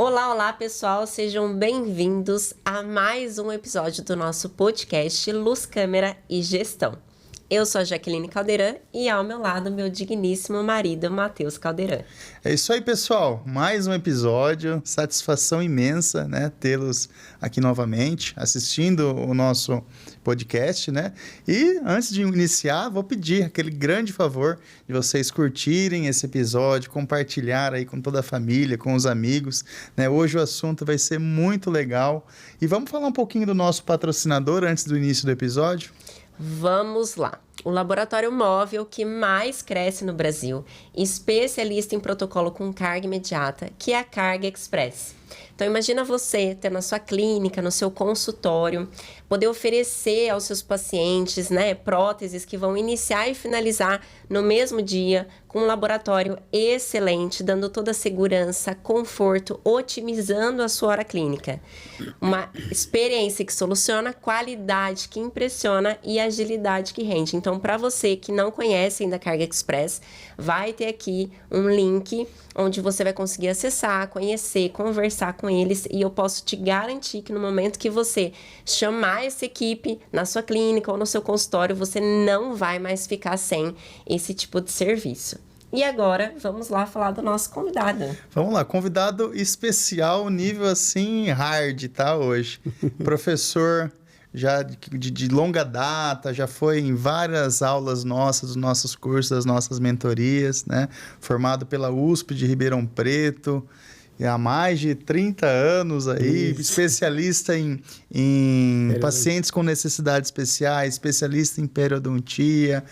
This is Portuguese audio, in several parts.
Olá, olá pessoal, sejam bem-vindos a mais um episódio do nosso podcast Luz, Câmera e Gestão. Eu sou a Jaqueline Caldeirão e ao meu lado meu digníssimo marido Matheus Caldeirão. É isso aí, pessoal, mais um episódio, satisfação imensa, né, tê-los aqui novamente, assistindo o nosso podcast, né, e antes de iniciar, vou pedir aquele grande favor de vocês curtirem esse episódio, compartilhar aí com toda a família, com os amigos, né, hoje o assunto vai ser muito legal, e vamos falar um pouquinho do nosso patrocinador antes do início do episódio? Vamos lá. O laboratório móvel que mais cresce no Brasil, especialista em protocolo com carga imediata, que é a Carga Express. Então, imagina você ter na sua clínica, no seu consultório, poder oferecer aos seus pacientes, né, próteses que vão iniciar e finalizar no mesmo dia, com um laboratório excelente, dando toda a segurança, conforto, otimizando a sua hora clínica. Uma experiência que soluciona, qualidade que impressiona e agilidade que rende. Então, para você que não conhece ainda a Carga Express, vai ter aqui um link onde você vai conseguir acessar, conhecer, conversar com eles, e eu posso te garantir que no momento que você chamar essa equipe na sua clínica ou no seu consultório, você não vai mais ficar sem esse tipo de serviço. E agora, vamos lá falar do nosso convidado. Vamos lá, convidado especial, nível assim, hard, tá, hoje. Professor já de longa data, já foi em várias aulas nossas, dos nossos cursos, das nossas mentorias, né? Formado pela USP de Ribeirão Preto, há mais de 30 anos aí, especialista em pacientes com necessidades especiais, especialista em periodontia,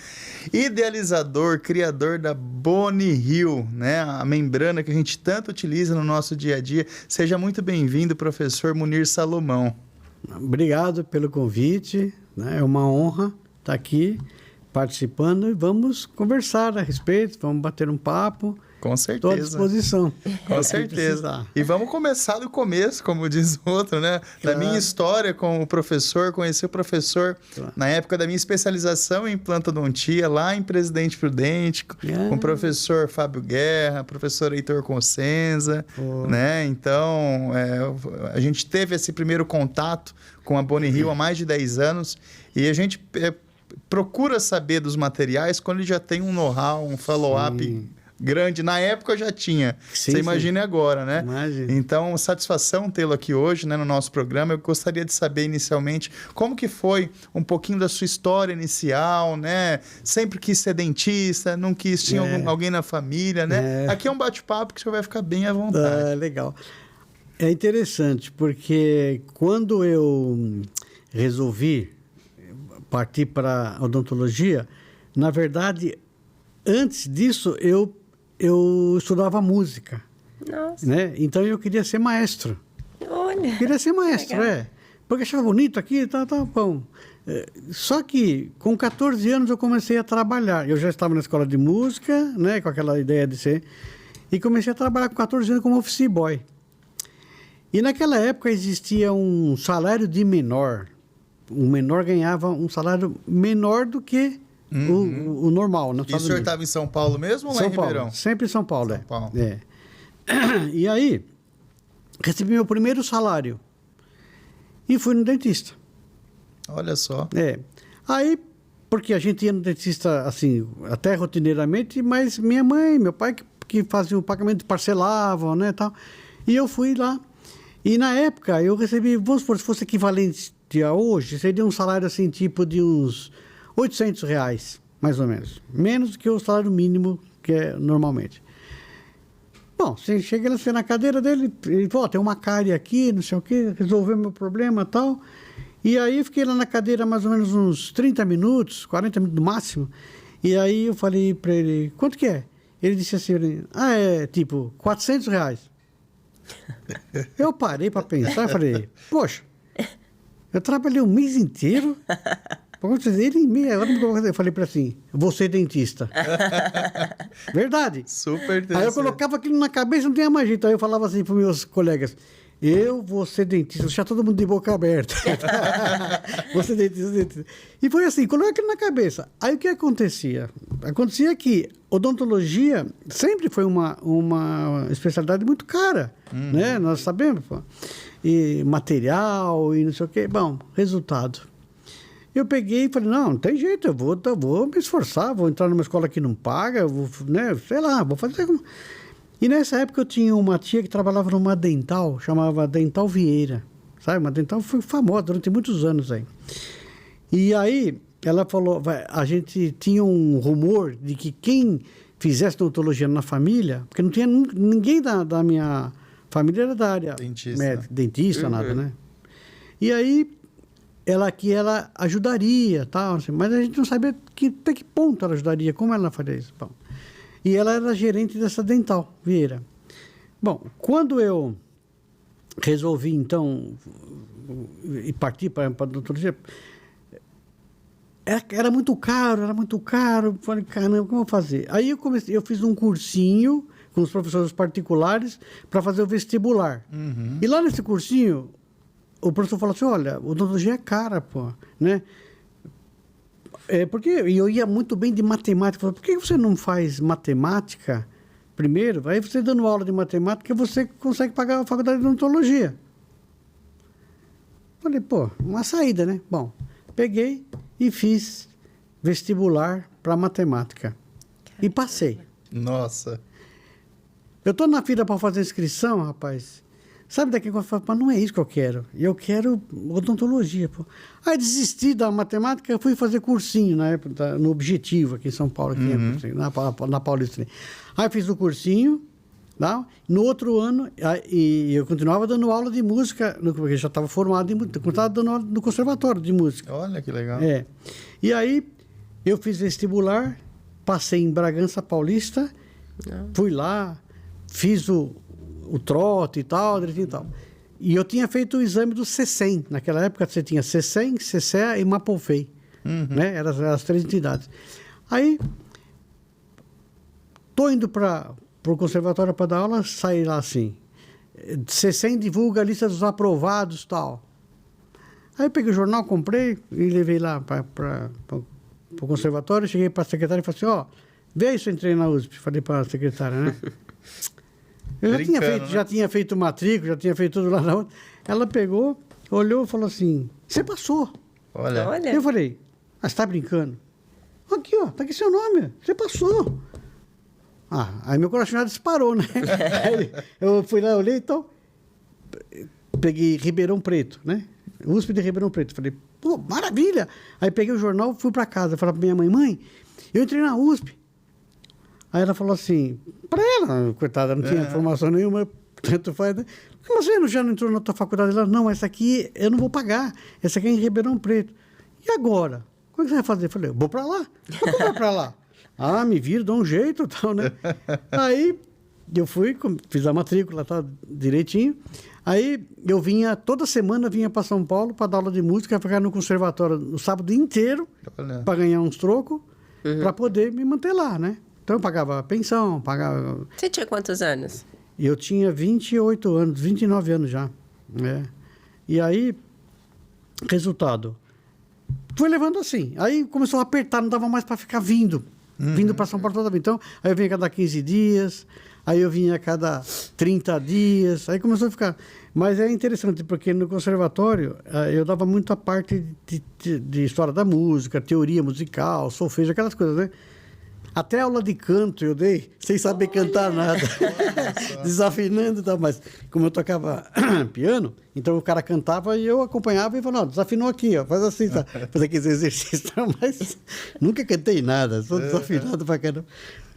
idealizador, criador da Boni Heal, né? A membrana que a gente tanto utiliza no nosso dia a dia. Seja muito bem-vindo, professor Munir Salomão. Obrigado pelo convite, né? É uma honra estar aqui participando e vamos conversar a respeito, vamos bater um papo. Com certeza. Estou à disposição. Com certeza. E vamos começar do começo, como diz o outro, né? Claro. Da minha história com o professor, conheci o professor na época da minha especialização em implantodontia, lá em Presidente Prudente, com o professor Fábio Guerra, professor Heitor Consenza, né? Então, a gente teve esse primeiro contato com a Boni Heal há mais de 10 anos e a gente procura saber dos materiais quando ele já tem um know-how, um follow-up grande. Na época eu já tinha. Sim, você imagina agora, né? Imagina. Então, satisfação tê-lo aqui hoje, né, no nosso programa. Eu gostaria de saber inicialmente como que foi um pouquinho da sua história inicial, né? Sempre quis ser dentista, não quis, tinha alguém na família, né? Aqui é um bate-papo que você vai ficar bem à vontade. Legal. É interessante, porque quando eu resolvi partir para a odontologia, na verdade, antes disso, eu estudava música. Nossa. Né? Então, eu queria ser maestro. Olha. Queria ser maestro, legal. Porque achava bonito aqui, tá bom. Só que, com 14 anos, eu comecei a trabalhar. Eu já estava na escola de música, né, com aquela ideia de ser... E comecei a trabalhar com 14 anos como office boy. E naquela época existia um salário de menor. O menor ganhava um salário menor do que o normal. E o senhor estava em São Paulo mesmo ou lá São em Ribeirão? Paulo, sempre em São Paulo. São Paulo. E aí, recebi meu primeiro salário e fui no dentista. Olha só. Aí, porque a gente ia no dentista, assim, até rotineiramente, mas minha mãe e meu pai que faziam o pagamento, parcelavam, né, tal. E eu fui lá. E na época, eu recebi, vamos supor, se fosse equivalente a hoje, seria um salário, assim, tipo de uns R$800, mais ou menos. Menos do que o salário mínimo, que é normalmente. Bom, você chega assim, na cadeira dele, ele falou, tem uma cárie aqui, não sei o quê, resolveu meu problema e tal. E aí eu fiquei lá na cadeira mais ou menos uns 30 minutos, 40 minutos no máximo. E aí eu falei para ele, quanto que é? Ele disse assim, é tipo R$400. Eu parei para pensar e falei, poxa, eu trabalhei um mês inteiro Ele em meia hora eu falei para assim, vou ser dentista. Verdade. Super interessante. Aí eu colocava aquilo na cabeça, não tinha mais jeito. Aí eu falava assim para meus colegas, eu vou ser dentista, deixar todo mundo de boca aberta. Vou ser dentista. E foi assim, coloquei aquilo na cabeça. Aí o que acontecia? Acontecia que odontologia sempre foi uma especialidade muito cara, né? Nós sabemos, pô. E material e não sei o quê. Bom, resultado. Eu peguei e falei, não tem jeito, eu vou me esforçar, vou entrar numa escola que não paga, vou, né, sei lá, vou fazer... E nessa época eu tinha uma tia que trabalhava numa dental, chamava Dental Vieira, sabe? Uma dental foi famosa durante muitos anos aí. E aí ela falou, a gente tinha um rumor de que quem fizesse odontologia na família, porque não tinha ninguém da minha família era da área médica, dentista, nada, né? E aí ela ajudaria, tal, assim, mas a gente não sabia até que ponto ela ajudaria, como ela faria isso. Bom, e ela era gerente dessa Dental Vieira. Bom, quando eu resolvi, então, e partir para a odontologia, era muito caro. Falei, caramba, como eu vou fazer? Aí eu fiz um cursinho com os professores particulares para fazer o vestibular. E lá nesse cursinho, o professor falou assim, olha, odontologia é cara, pô, né? Porque eu ia muito bem de matemática. Falei, por que você não faz matemática primeiro? Aí você dando aula de matemática, você consegue pagar a faculdade de odontologia. Falei, pô, uma saída, né? Bom, peguei e fiz vestibular para matemática. E passei. Nossa. Eu tô na fila para fazer inscrição, rapaz. Sabe daqui que eu falo, mas não é isso que eu quero. Eu quero odontologia, pô. Aí desisti da matemática, fui fazer cursinho na época, no Objetivo, aqui em São Paulo, aqui, na Paulista. Aí fiz o cursinho, tá? No outro ano, e eu continuava dando aula de música, porque eu já estava formado em música, eu estava dando aula no conservatório de música. Olha que legal. E aí, eu fiz vestibular, passei em Bragança Paulista, fui lá, fiz o trote e tal, direitinho e tal. E eu tinha feito o exame do CECEM. Naquela época você tinha CECEM, CECEA e Mapofei. Né? Eram as três entidades. Aí, tô indo para o conservatório para dar aula, saí lá assim. CECEM divulga a lista dos aprovados e tal. Aí eu peguei o jornal, comprei e levei lá para o conservatório. Cheguei para a secretária e falei assim, ó, vê aí se eu entrei na USP. Falei para a secretária, né? Eu já tinha feito matrícula, já tinha feito tudo lá na outra. Ela pegou, olhou e falou assim, você passou. Olha. Eu falei, você tá brincando? Aqui, ó, tá aqui seu nome, você passou. Aí meu coração já disparou, né? Aí eu fui lá, olhei e tal, peguei Ribeirão Preto, né? USP de Ribeirão Preto. Falei, pô, maravilha! Aí peguei o jornal, fui pra casa, falei pra minha mãe, eu entrei na USP. Aí ela falou assim, para ela, coitada, não tinha formação nenhuma, tanto faz, né? Mas você já não entrou na tua faculdade? Ela, não, essa aqui eu não vou pagar, essa aqui é em Ribeirão Preto. E agora? Como é que você vai fazer? Eu falei, vou para lá. Mas como vai para lá? Me viro, dou um jeito e tal, né? Aí eu fui, fiz a matrícula, tá, direitinho. Aí eu toda semana vinha para São Paulo para dar aula de música, ficar no conservatório no sábado inteiro, para ganhar uns trocos, para poder me manter lá, né? Então eu pagava pensão, pagava... Você tinha quantos anos? Eu tinha 28 anos, 29 anos já. Né? E aí, resultado, foi levando assim. Aí começou a apertar, não dava mais para ficar vindo para São Paulo toda vez. Então, aí eu vinha a cada 15 dias, aí eu vinha a cada 30 dias, aí começou a ficar... Mas é interessante, porque no conservatório eu dava muita parte de história da música, teoria musical, solfejo, aquelas coisas, né? Até aula de canto eu dei, sem saber cantar nada. Desafinando e tal. Mas como eu tocava piano, então o cara cantava e eu acompanhava e falava, desafinou aqui, ó, faz assim, tá? Faz aqueles exercícios. Mas nunca cantei nada, sou desafinado pra caramba.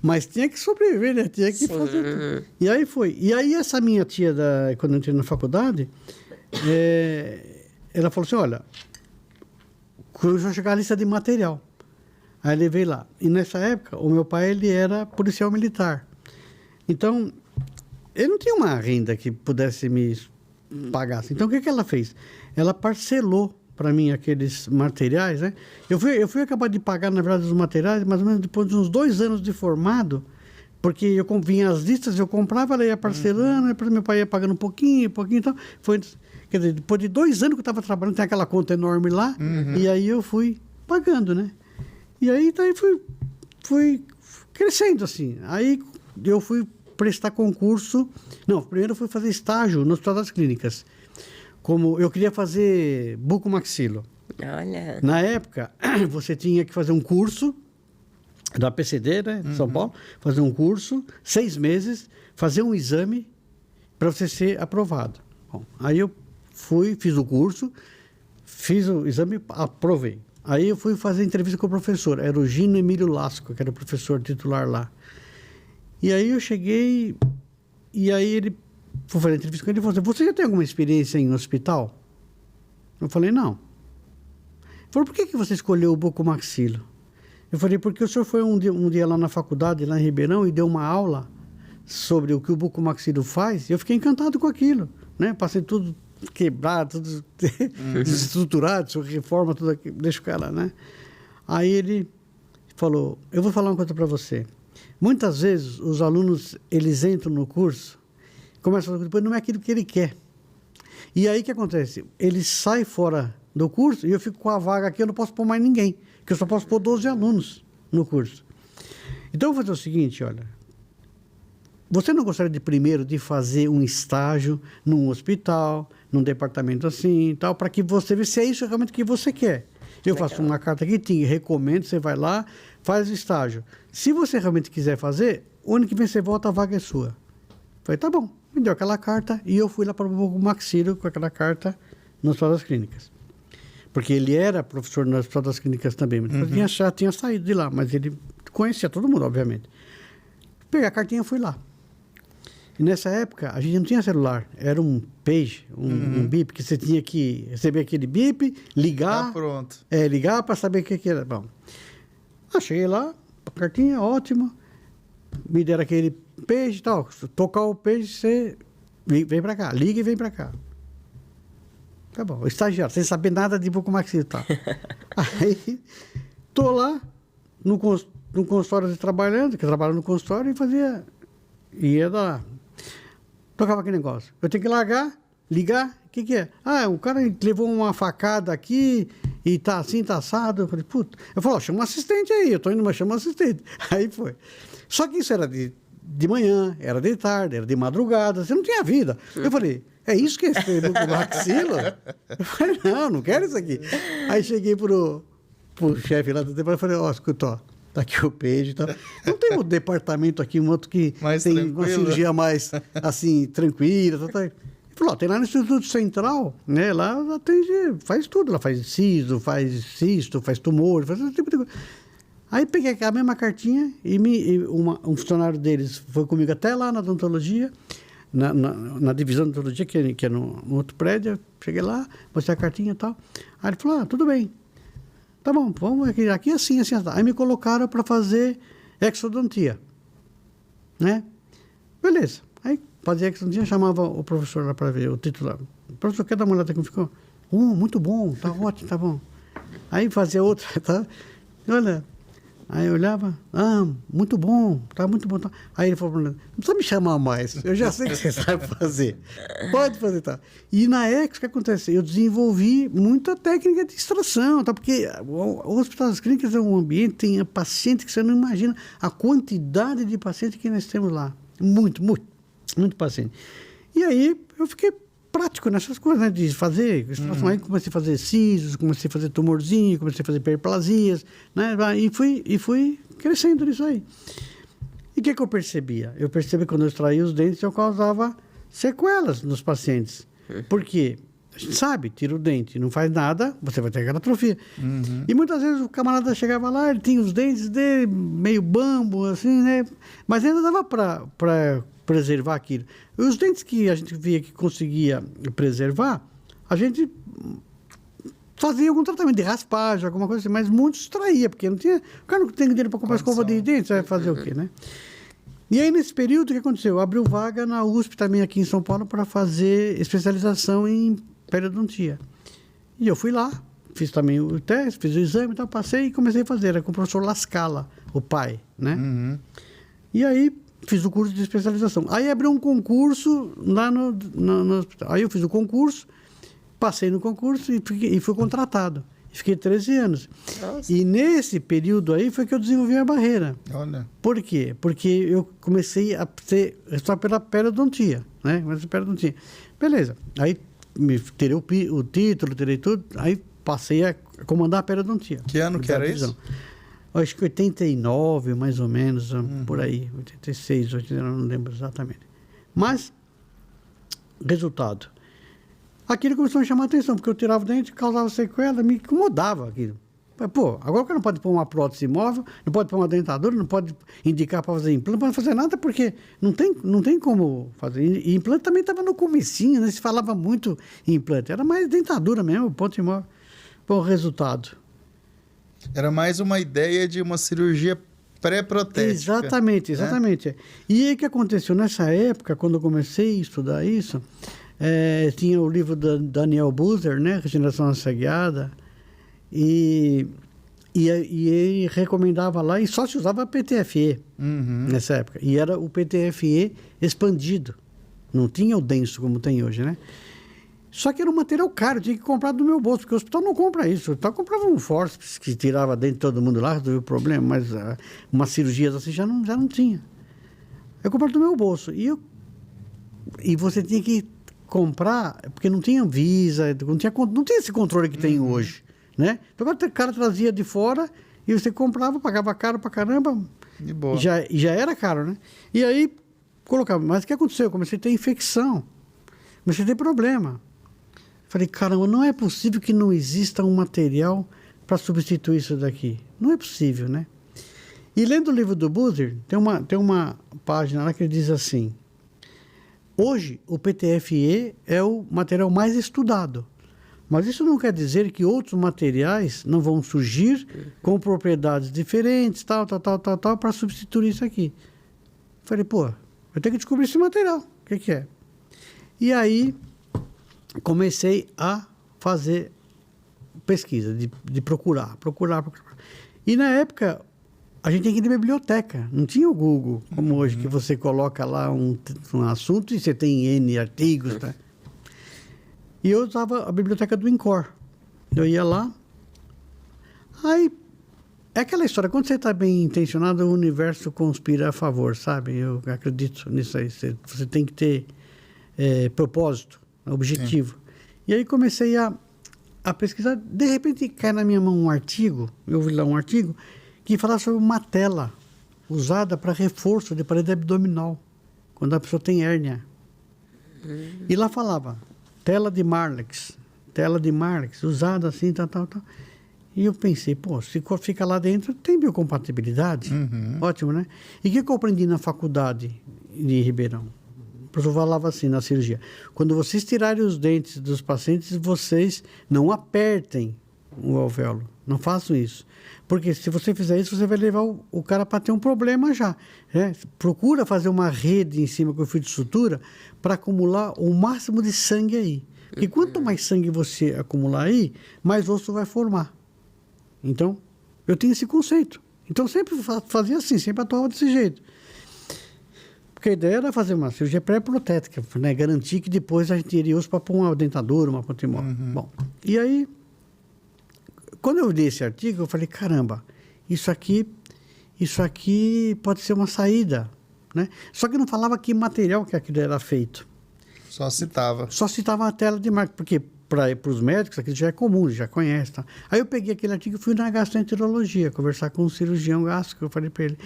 Mas tinha que sobreviver, né? Tinha que fazer tudo. E aí foi. E aí essa minha tia, quando eu entrei na faculdade, ela falou assim, olha, quando já chegar a lista de material. Aí levei lá. E nessa época, o meu pai, ele era policial militar. Então, ele não tinha uma renda que pudesse me pagar. Então, o que ela fez? Ela parcelou para mim aqueles materiais, né? Eu fui acabar de pagar, na verdade, os materiais, mais ou menos depois de uns 2 anos de formado, porque eu vinha as listas, eu comprava, ela ia parcelando, depois meu pai ia pagando um pouquinho, então foi, quer dizer, depois de 2 anos que eu estava trabalhando, tem aquela conta enorme lá, e aí eu fui pagando, né? E aí daí fui crescendo, assim. Aí eu fui prestar concurso, não, primeiro eu fui fazer estágio no Hospital das Clínicas, como eu queria fazer bucomaxilo. Olha. Na época, você tinha que fazer um curso da PCD, né, de São Paulo, fazer um curso, 6 meses, fazer um exame para você ser aprovado. Bom, aí eu fiz o curso, fiz o exame, aprovei. Aí eu fui fazer entrevista com o professor, era o Gino Emílio Lasco, que era o professor titular lá. E aí eu cheguei, e aí ele foi fazer entrevista com ele e falou assim, você já tem alguma experiência em hospital? Eu falei, não. Ele falou, por que você escolheu o bucomaxilo? Eu falei, porque o senhor foi um dia lá na faculdade, lá em Ribeirão, e deu uma aula sobre o que o bucomaxilo faz, e eu fiquei encantado com aquilo, né? Passei tudo quebrado, tudo desestruturado, reforma, tudo aqui, deixa o cara, né? Aí ele falou, eu vou falar uma coisa para você. Muitas vezes os alunos, eles entram no curso, começam a falar, depois não é aquilo que ele quer. E aí o que acontece? Ele sai fora do curso e eu fico com a vaga aqui, eu não posso pôr mais ninguém, porque eu só posso pôr 12 alunos no curso. Então eu vou fazer o seguinte, olha, você não gostaria de primeiro de fazer um estágio num hospital, num departamento assim e tal, para que você veja se é isso realmente que você quer. Eu faço uma carta aqui, te recomendo, você vai lá, faz o estágio. Se você realmente quiser fazer, o ano que vem você volta, a vaga é sua. Falei, tá bom. Me deu aquela carta e eu fui lá para o Maxilo com aquela carta no Hospital das Clínicas. Porque ele era professor no Hospital das Clínicas também, mas já tinha saído de lá, mas ele conhecia todo mundo, obviamente. Peguei a cartinha e fui lá. E nessa época, a gente não tinha celular, era um page, um bip, que você tinha que receber aquele bip, ligar. Ah, pronto. Ligar para saber o que era. Bom, cheguei lá, a cartinha, ótimo. Me deram aquele page e tal. Tocar o page, você vem para cá, liga e vem para cá. Tá bom, o estagiário, sem saber nada de bucomaxilo, tá? Aí, tô lá, no consultório trabalhando, que eu trabalho no consultório, e ia lá. Tocava aquele negócio. Eu tenho que largar, ligar, o que é? O cara levou uma facada aqui e tá assim, tá assado. Eu falei, puta. Eu falei, chama um assistente aí, eu tô indo, mas chama um assistente. Aí foi. Só que isso era de manhã, era de tarde, era de madrugada, você não tinha vida. Eu falei, é isso que é esse bucomaxilo? Eu falei, não quero isso aqui. Aí cheguei pro chefe lá do departamento e falei, escuta, ó. Tá aqui o page e tal. Não tem um departamento aqui, um outro que mais tem tranquilo. Uma cirurgia mais, assim, tranquila. Tal. Ele falou, tem lá no Instituto Central, né? Lá ela faz tudo. Ela faz siso, faz cisto, faz tumor, faz esse tipo de coisa. Aí peguei a mesma cartinha e um funcionário deles foi comigo até lá na odontologia, na divisão de odontologia, que é no outro prédio. Cheguei lá, mostrei a cartinha e tal. Aí ele falou, tudo bem. Tá bom, vamos aqui assim. Aí me colocaram para fazer exodontia, né? Beleza. Aí fazia exodontia, chamava o professor lá para ver, o titular. O professor, quer dar uma olhada como ficou? Muito bom, tá ótimo, tá bom. Aí fazia outra, tá? Olha, aí eu olhava, muito bom, tá muito bom. Tá. Aí ele falou, não precisa me chamar mais, eu já sei que você sabe fazer. Pode fazer, tá? E na EX, o que acontece? Eu desenvolvi muita técnica de extração, tá? Porque o Hospital das Clínicas é um ambiente, tem paciente que você não imagina a quantidade de pacientes que nós temos lá. Muito paciente. E aí eu fiquei prático nessas coisas, né? De fazer extração. Aí comecei a fazer sisos, comecei a fazer tumorzinho, comecei a fazer hiperplasias, né? E fui crescendo nisso aí. E o que eu percebia? Eu percebi que quando eu extraía os dentes, eu causava sequelas nos pacientes. Por quê? A gente sabe, tira o dente, não faz nada, você vai ter aquela atrofia. E muitas vezes o camarada chegava lá, ele tinha os dentes dele meio bambo, assim, né? Mas ainda dava para preservar aquilo. E os dentes que a gente via que conseguia preservar, a gente fazia algum tratamento de raspagem, alguma coisa assim, mas muitos extraía, porque não tinha, o cara não tem dinheiro para comprar escova de dentes, vai fazer o quê, né? E aí, nesse período, o que aconteceu? Abriu vaga na USP também aqui em São Paulo para fazer especialização em periodontia. E eu fui lá, fiz também o teste, fiz o exame e tal, passei e comecei a fazer. Era com o professor Lascala, o pai, né? Uhum. E aí fiz o curso de especialização. Aí abriu um concurso lá no hospital. Aí eu fiz o concurso, passei no concurso e fui contratado. Fiquei 13 anos. Nossa. E nesse período aí foi que eu desenvolvi a barreira. Olha. Por quê? Porque eu comecei a ser só pela periodontia, né? Mas periodontia. Beleza. Aí terei o título, terei tudo. Aí passei a comandar a periodontia. Que ano que era isso? Acho que 89, mais ou menos, por aí. 86, 89, não lembro exatamente. Mas, resultado. Aquilo começou a me chamar a atenção, porque eu tirava o dente, causava sequela, me incomodava aquilo. Pô, agora o cara não pode pôr uma prótese móvel, não pode pôr uma dentadura, não pode indicar para fazer implante, não pode fazer nada, porque não tem como fazer. E implante também estava no comecinho, né? Se falava muito em implante. Era mais dentadura mesmo, ponto imóvel. Bom, resultado. Era mais uma ideia de uma cirurgia pré-protética. Exatamente, exatamente. Né? E aí o que aconteceu? Nessa época, quando eu comecei a estudar isso, tinha o livro da Daniel Buser, né? Regeneração Assagueada. E ele recomendava lá, e só se usava PTFE nessa época. E era o PTFE expandido. Não tinha o denso como tem hoje, né? Só que era um material caro, eu tinha que comprar do meu bolso, porque o hospital não compra isso. O hospital comprava um forceps que tirava dentro de todo mundo lá, resolveu o problema, mas umas cirurgias assim já não tinha. Eu comprava do meu bolso. E você tinha que comprar, porque não tinha Visa, não tinha esse controle que tem hoje. Né? Então, o cara trazia de fora e você comprava, pagava caro pra caramba. De boa. E já era caro, né? E aí, colocava. Mas o que aconteceu? Eu comecei a ter infecção. Comecei a ter problema. Falei, caramba, não é possível que não exista um material para substituir isso daqui. Não é possível, né? E lendo o livro do Buser, tem uma página lá que ele diz assim: hoje, o PTFE é o material mais estudado. Mas isso não quer dizer que outros materiais não vão surgir com propriedades diferentes, tal, para substituir isso aqui. Falei, pô, eu tenho que descobrir esse material. O que é? E aí, comecei a fazer pesquisa, de procurar. E na época, a gente tinha que ir na biblioteca. Não tinha o Google, como hoje, que você coloca lá um assunto e você tem N artigos, tá? E eu usava a biblioteca do INCOR. Eu ia lá. Aí, é aquela história, quando você está bem intencionado, o universo conspira a favor, sabe? Eu acredito nisso aí. Você tem que ter propósito, objetivo. Sim. E aí comecei a pesquisar. De repente, cai na minha mão um artigo, eu vi lá um artigo, que falava sobre uma tela usada para reforço de parede abdominal, quando a pessoa tem hérnia. E lá falava... tela de Marlex, usada assim, tal. E eu pensei, pô, se fica lá dentro, tem biocompatibilidade. Ótimo, né? E o que eu aprendi na faculdade de Ribeirão? O professor falava assim, na cirurgia: quando vocês tirarem os dentes dos pacientes, vocês não apertem o alvéolo. Não façam isso. Porque se você fizer isso, você vai levar o cara para ter um problema já. Né? Procura fazer uma rede em cima com o fio de sutura para acumular o máximo de sangue aí. Porque quanto mais sangue você acumular aí, mais osso vai formar. Então, eu tinha esse conceito. Então, sempre fazia assim, sempre atuava desse jeito. Porque a ideia era fazer uma cirurgia pré-protética, né? Garantir que depois a gente iria osso para pôr uma dentadura, uma ponte móvel. Bom, e aí... quando eu li esse artigo, eu falei, caramba, isso aqui pode ser uma saída, né? Só que não falava que material que aquilo era feito. Só citava. Só citava a tela de marca, porque para os médicos aquilo já é comum, já conhece. Tá? Aí eu peguei aquele artigo e fui na gastroenterologia, conversar com um cirurgião gástrico, eu falei para ele,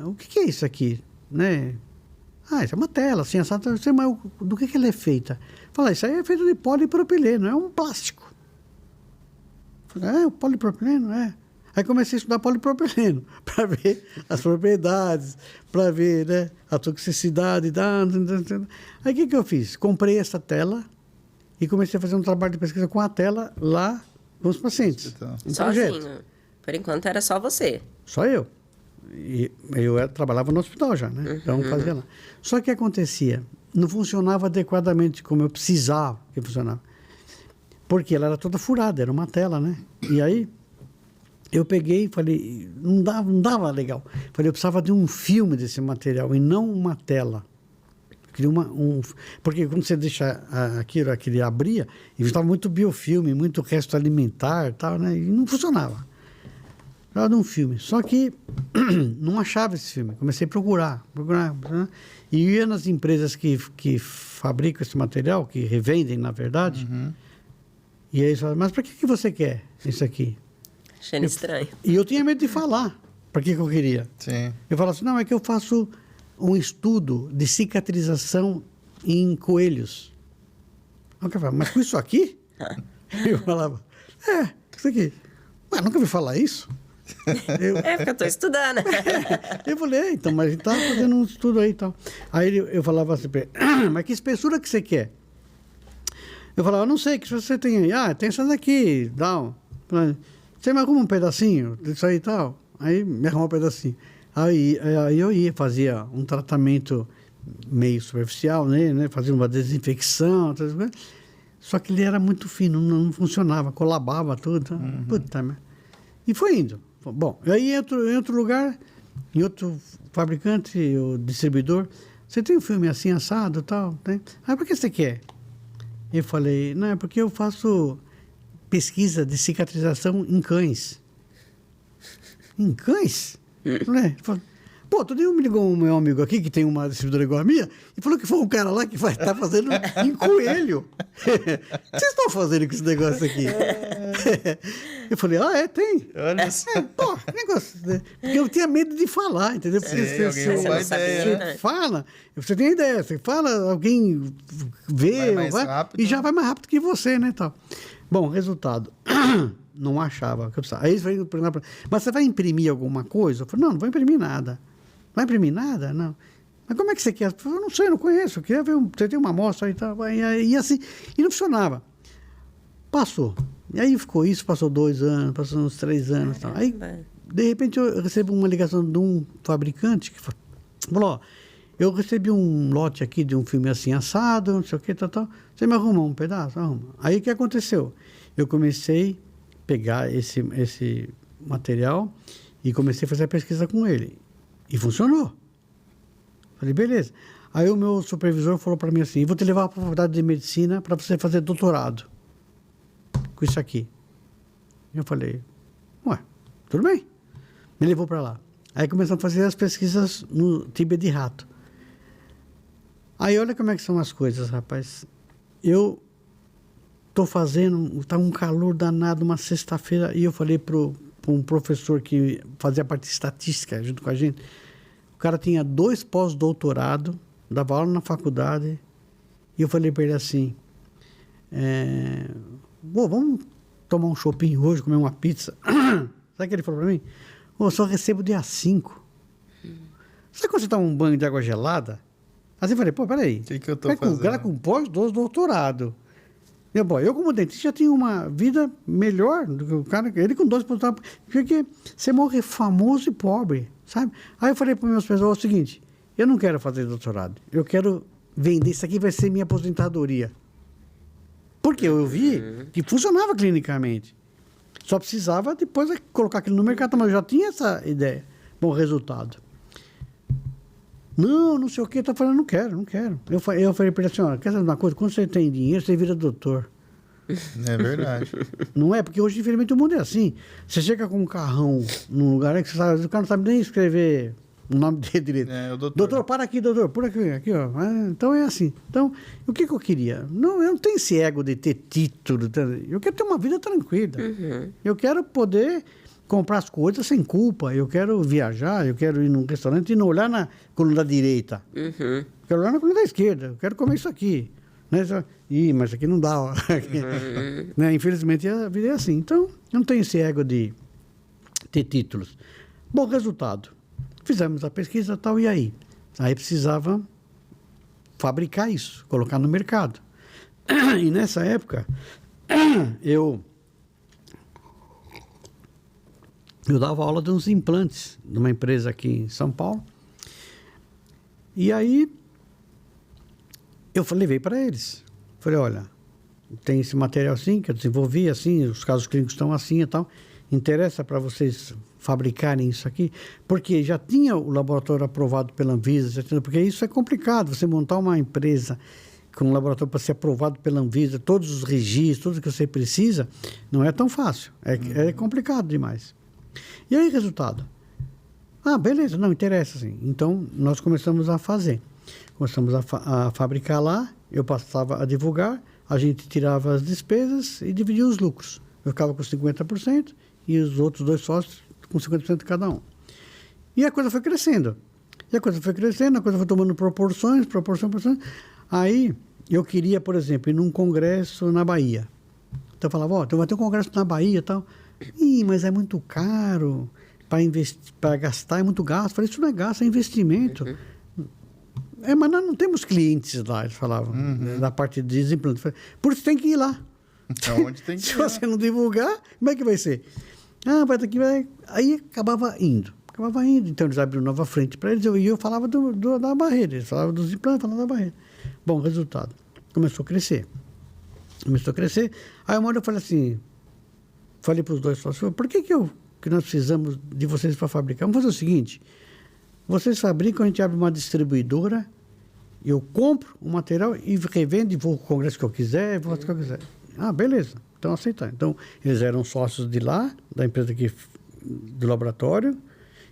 o que é isso aqui? Né? Isso é uma tela, assim, mas do que ela é feita? Falei, isso aí é feito de polipropileno, é um plástico. O polipropileno, Aí comecei a estudar polipropileno, para ver as propriedades, para ver, né, a toxicidade. Aí o que eu fiz? Comprei essa tela e comecei a fazer um trabalho de pesquisa com a tela lá com os pacientes. Sozinho? Por enquanto era só você? Só eu. E eu trabalhava no hospital já, né? Então fazia lá. Só que acontecia, não funcionava adequadamente como eu precisava que funcionava. Porque ela era toda furada, era uma tela, né? E aí eu peguei e falei, não dava legal. Falei, eu precisava de um filme desse material e não uma tela. Queria porque quando você deixa aquele abria, e estava muito biofilme, muito resto alimentar e tal, né? E não funcionava. Precisava de um filme. Só que não achava esse filme. Comecei a procurar. E ia nas empresas que fabricam esse material, que revendem, na verdade. E aí eles falavam, mas para que você quer isso aqui? Achando estranho. E eu tinha medo de falar para que eu queria. Sim. Eu falava assim, não, é que eu faço um estudo de cicatrização em coelhos. Eu falava, mas com isso aqui? Eu falava, isso aqui. Mas nunca ouvi falar isso. É, porque eu estou estudando. Eu falei, então, mas a gente estava fazendo um estudo aí e tal. Aí eu falava assim, mas que espessura que você quer? Eu falava, não sei, que você tem aí? Ah, tem essa daqui, dá. Você me arruma um pedacinho disso aí e tal? Aí me arrumou um pedacinho. Aí eu fazia um tratamento meio superficial, né? Fazia uma desinfecção, outras coisas. Só que ele era muito fino, não funcionava, colabava tudo. Puta, mas... E foi indo. Bom, aí em outro lugar, em outro fabricante, o distribuidor, você tem um filme assim, assado e tal? Tem? Ah, por que você quer? Eu falei, não, é porque eu faço pesquisa de cicatrização em cães. Em cães? Né? Pô, todo dia me ligou um meu amigo aqui, que tem uma distribuidora igual a minha, e falou que foi um cara lá que vai estar fazendo em coelho. O que vocês estão fazendo com esse negócio aqui? Eu falei, tem. Olha só. Pô, que negócio. Né? Porque eu tinha medo de falar, entendeu? Porque você fala, você tem ideia, você fala, alguém vê, rápido, e já vai mais rápido que você, né? Tal. Bom, resultado. Não achava que eu precisava. Aí eles vêm perguntar, mas você vai imprimir alguma coisa? Eu falei, não vou imprimir nada. Vai imprimir nada? Não. Mas como é que você quer? Eu falei, não sei, não conheço. Eu queria ver, você tem uma amostra aí e tal. E assim, e não funcionava. Passou. E aí ficou isso, passou 2 anos, passou uns 3 anos. Tal. Aí, de repente, eu recebo uma ligação de um fabricante que falou, ó, eu recebi um lote aqui de um filme assim assado, não sei o que, tal. Você me arruma um pedaço? Arruma. Aí o que aconteceu? Eu comecei a pegar esse material e comecei a fazer a pesquisa com ele. E funcionou. Falei, beleza. Aí o meu supervisor falou para mim assim, vou te levar para a faculdade de medicina para você fazer doutorado com isso aqui. Eu falei, ué, tudo bem. Me levou para lá. Aí começamos a fazer as pesquisas no tíbia de rato. Aí olha como é que são as coisas, rapaz. Eu estou fazendo, está um calor danado, uma sexta-feira, e eu falei para um professor que fazia parte de estatística junto com a gente, o cara tinha 2 pós-doutorados, dava aula na faculdade, e eu falei para ele assim, vamos tomar um shopping hoje, comer uma pizza. Sabe o que ele falou para mim? Eu só recebo dia 5. Sabe quando você toma um banho de água gelada? Aí eu falei, pô, peraí. O que eu tô fazendo? O cara com pós-doutorado. Eu, como dentista, já tinha uma vida melhor do que o cara. Ele com 2 pós-doutorados. Porque você morre famoso e pobre, sabe? Aí eu falei para os meus pessoal o seguinte, eu não quero fazer doutorado. Eu quero vender, isso aqui vai ser minha aposentadoria. Porque eu vi que funcionava clinicamente. Só precisava depois colocar aquilo no mercado, mas eu já tinha essa ideia. Bom, resultado. Não sei o que, tá falando, não quero. Eu falei para ele assim, olha, quer saber uma coisa? Quando você tem dinheiro, você vira doutor. É verdade. Não é? Porque hoje, infelizmente, o mundo é assim. Você chega com um carrão num lugar que você sabe, o cara não sabe nem escrever o nome dele direito. O doutor. Doutor, para aqui, doutor, por aqui, ó. Então é assim. Então, o que eu queria? Não, eu não tenho esse ego de ter título. Eu quero ter uma vida tranquila. Eu quero poder comprar as coisas sem culpa. Eu quero viajar, eu quero ir num restaurante e não olhar na coluna da direita. Eu quero olhar na coluna da esquerda. Eu quero comer isso aqui. Né? Mas aqui não dá. Né? Infelizmente, a vida é assim. Então, eu não tenho esse ego de ter títulos. Bom, resultado. Fizemos a pesquisa e tal, e aí? Aí precisava fabricar isso, colocar no mercado. E nessa época, eu dava aula de uns implantes numa empresa aqui em São Paulo. E aí, eu levei para eles. Falei, olha, tem esse material assim, que eu desenvolvi assim, os casos clínicos estão assim e tal. Interessa para vocês fabricarem isso aqui? Porque já tinha o laboratório aprovado pela Anvisa, porque isso é complicado, você montar uma empresa com um laboratório para ser aprovado pela Anvisa, todos os registros, tudo que você precisa, não é tão fácil, é complicado demais. E aí, resultado? Ah, beleza, não interessa, sim. Então, nós começamos a fazer. Começamos a fabricar lá, eu passava a divulgar, a gente tirava as despesas e dividia os lucros. Eu ficava com 50% e os outros 2 sócios com 50% cada um. E a coisa foi crescendo. A coisa foi tomando proporções. Aí, eu queria, por exemplo, ir num congresso na Bahia. Então, eu falava, então vai ter um congresso na Bahia e tal. Mas é muito caro para gastar, é muito gasto. Eu falei, isso não é gasto, é investimento. Mas nós não temos clientes lá, eles falavam, da parte de desimplante. Por isso tem que ir lá. Então, onde tem que ir. Se você não divulgar, como é que vai ser? Vai ter que ir. Aí acabava indo. Então eles abriram nova frente para eles. E eu falava da barreira. Eles falavam dos implantes, falavam da barreira. Bom, resultado. Começou a crescer. Aí uma hora eu falei para os 2 sócios, por que nós precisamos de vocês para fabricar? Vamos fazer o seguinte, vocês fabricam, a gente abre uma distribuidora, eu compro o material e revendo e vou ao congresso que eu quiser, vou fazer o que eu quiser. Beleza, então aceitar. Então, eles eram sócios de lá, da empresa aqui, do laboratório,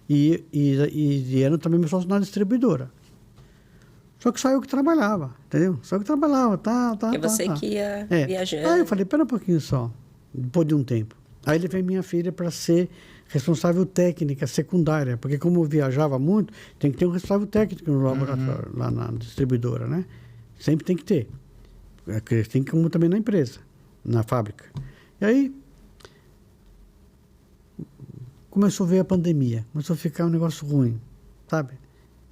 e eram também meus sócios na distribuidora. Só que só eu que trabalhava, entendeu? E você que ia viajando. Aí eu falei, pera um pouquinho só, depois de um tempo. Aí levei minha filha para ser responsável técnica secundária, porque como eu viajava muito, tem que ter um responsável técnico no laboratório, lá na distribuidora, né? Sempre tem que ter. Tem como também na empresa, na fábrica. E aí, começou a ver a pandemia, começou a ficar um negócio ruim, sabe?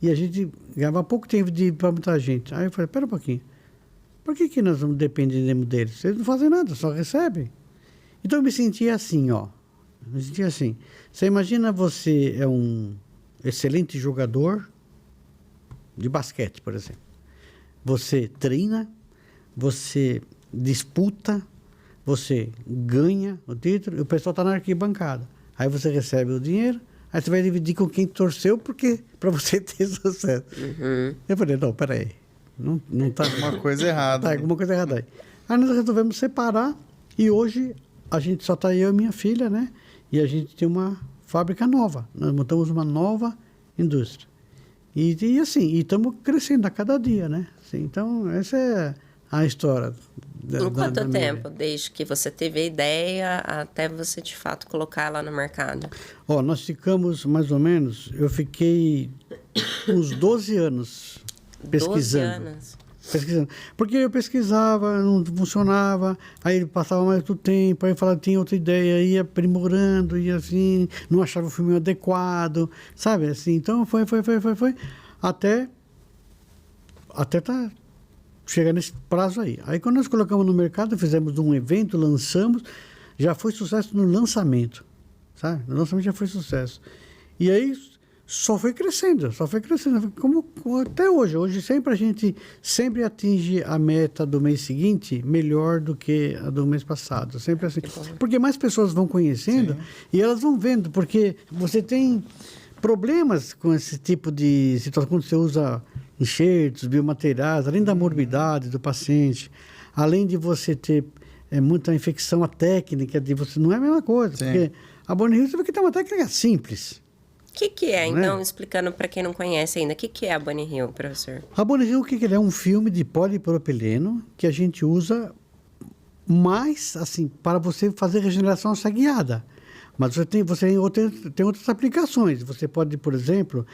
E a gente ganhava pouco tempo de ir para muita gente. Aí eu falei, pera um pouquinho, por que nós não dependemos deles? Eles não fazem nada, só recebem. Então eu me sentia assim, Você imagina, você é um excelente jogador de basquete, por exemplo. Você treina, você disputa, você ganha o título, e o pessoal está na arquibancada. Aí você recebe o dinheiro, aí você vai dividir com quem torceu, porque para você ter sucesso. Eu falei, não, peraí, não tá... Uma coisa errada. Tá, alguma coisa errada aí. Aí nós resolvemos separar, e hoje a gente só está eu e minha filha, né? E a gente tem uma fábrica nova. Nós montamos uma nova indústria. E assim, estamos crescendo a cada dia, né? Assim, então, essa é a história. Em quanto tempo, desde que você teve a ideia até você, de fato, colocar ela no mercado? Nós ficamos, mais ou menos, eu fiquei uns 12 anos pesquisando. 12 anos? Pesquisando. Porque eu pesquisava, não funcionava, aí passava mais do tempo, aí eu falava, tinha outra ideia, ia aprimorando, ia assim, não achava o filme adequado, sabe? Assim, então foi, até chegar nesse prazo aí. Aí quando nós colocamos no mercado, fizemos um evento, lançamos, já foi sucesso no lançamento, sabe? No lançamento já foi sucesso. E aí só foi crescendo, como até hoje. Hoje sempre a gente sempre atinge a meta do mês seguinte melhor do que a do mês passado, sempre assim. Porque mais pessoas vão conhecendo. Sim. E elas vão vendo, porque você tem problemas com esse tipo de situação, quando você usa enxertos, biomateriais, além da morbidade do paciente, além de você ter muita infecção, a técnica de você, não é a mesma coisa. Sim. Porque a Boni Hill, você vê que tem uma técnica simples. O que é, então, explicando para quem não conhece ainda, o que é a Boni Hill, professor? A Boni Hill, o que é? É um filme de polipropileno que a gente usa mais, assim, para você fazer regeneração guiada. Mas você tem outras aplicações. Você pode, por exemplo,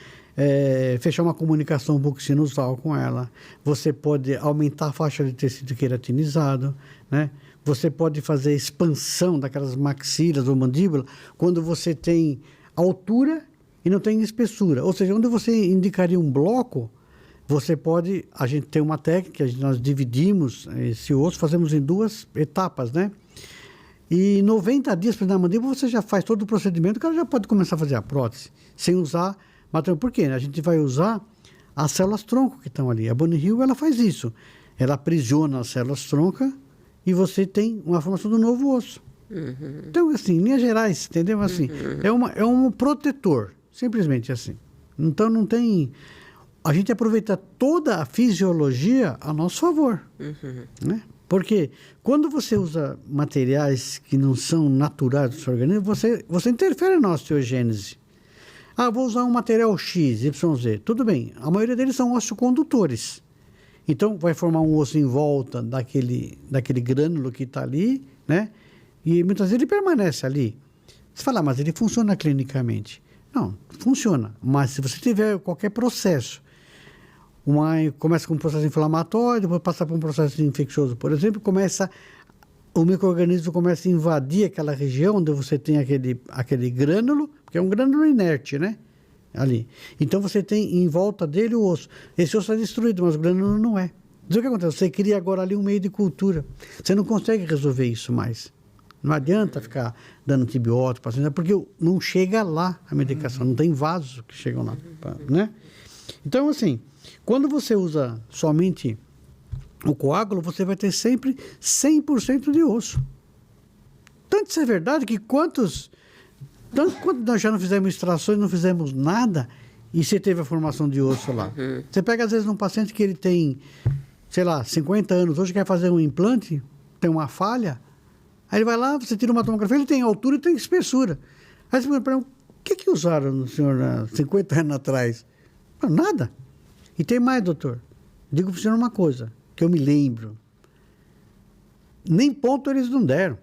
fechar uma comunicação bucosinusal com ela. Você pode aumentar a faixa de tecido queratinizado, né? Você pode fazer expansão daquelas maxilas ou mandíbula quando você tem altura e não tem espessura. Ou seja, onde você indicaria um bloco, você pode... A gente tem uma técnica, nós dividimos esse osso, fazemos em 2 etapas, né? E 90 dias para na mandíbula, você já faz todo o procedimento, o cara já pode começar a fazer a prótese, sem usar material. Por quê? A gente vai usar as células tronco que estão ali. A Boni Hill, ela faz isso. Ela aprisiona as células tronco e você tem uma formação do novo osso. Então, assim, em linhas gerais, entendeu? Assim, é um protetor, simplesmente assim. Então, não tem... A gente aproveita toda a fisiologia a nosso favor, né? Porque quando você usa materiais que não são naturais do seu organismo, você interfere na osteogênese. Ah, vou usar um material X, YZ. Tudo bem, a maioria deles são osteocondutores. Então, vai formar um osso em volta daquele grânulo que está ali, né? E muitas vezes ele permanece ali. Você fala, mas ele funciona clinicamente. Não, funciona. Mas se você tiver qualquer processo, começa com um processo inflamatório, depois passa por um processo infeccioso, por exemplo, o micro-organismo começa a invadir aquela região onde você tem aquele grânulo, que é um grânulo inerte, né? Ali. Então você tem em volta dele o osso. Esse osso é destruído, mas o grânulo não é. Então o que acontece? Você cria agora ali um meio de cultura. Você não consegue resolver isso mais. Não adianta ficar dando antibiótico, paciente, porque não chega lá a medicação, não tem vasos que chegam lá, né? Então, assim, quando você usa somente o coágulo, você vai ter sempre 100% de osso. Tanto isso é verdade que quando nós já não fizemos extrações, não fizemos nada, e você teve a formação de osso lá. Você pega, às vezes, um paciente que ele tem, sei lá, 50 anos, hoje quer fazer um implante, tem uma falha, aí ele vai lá, você tira uma tomografia, ele tem altura e tem espessura. Aí você pergunta, o que usaram no senhor há 50 anos atrás? Nada. E tem mais, doutor. Digo para o senhor uma coisa, que eu me lembro. Nem ponto eles não deram.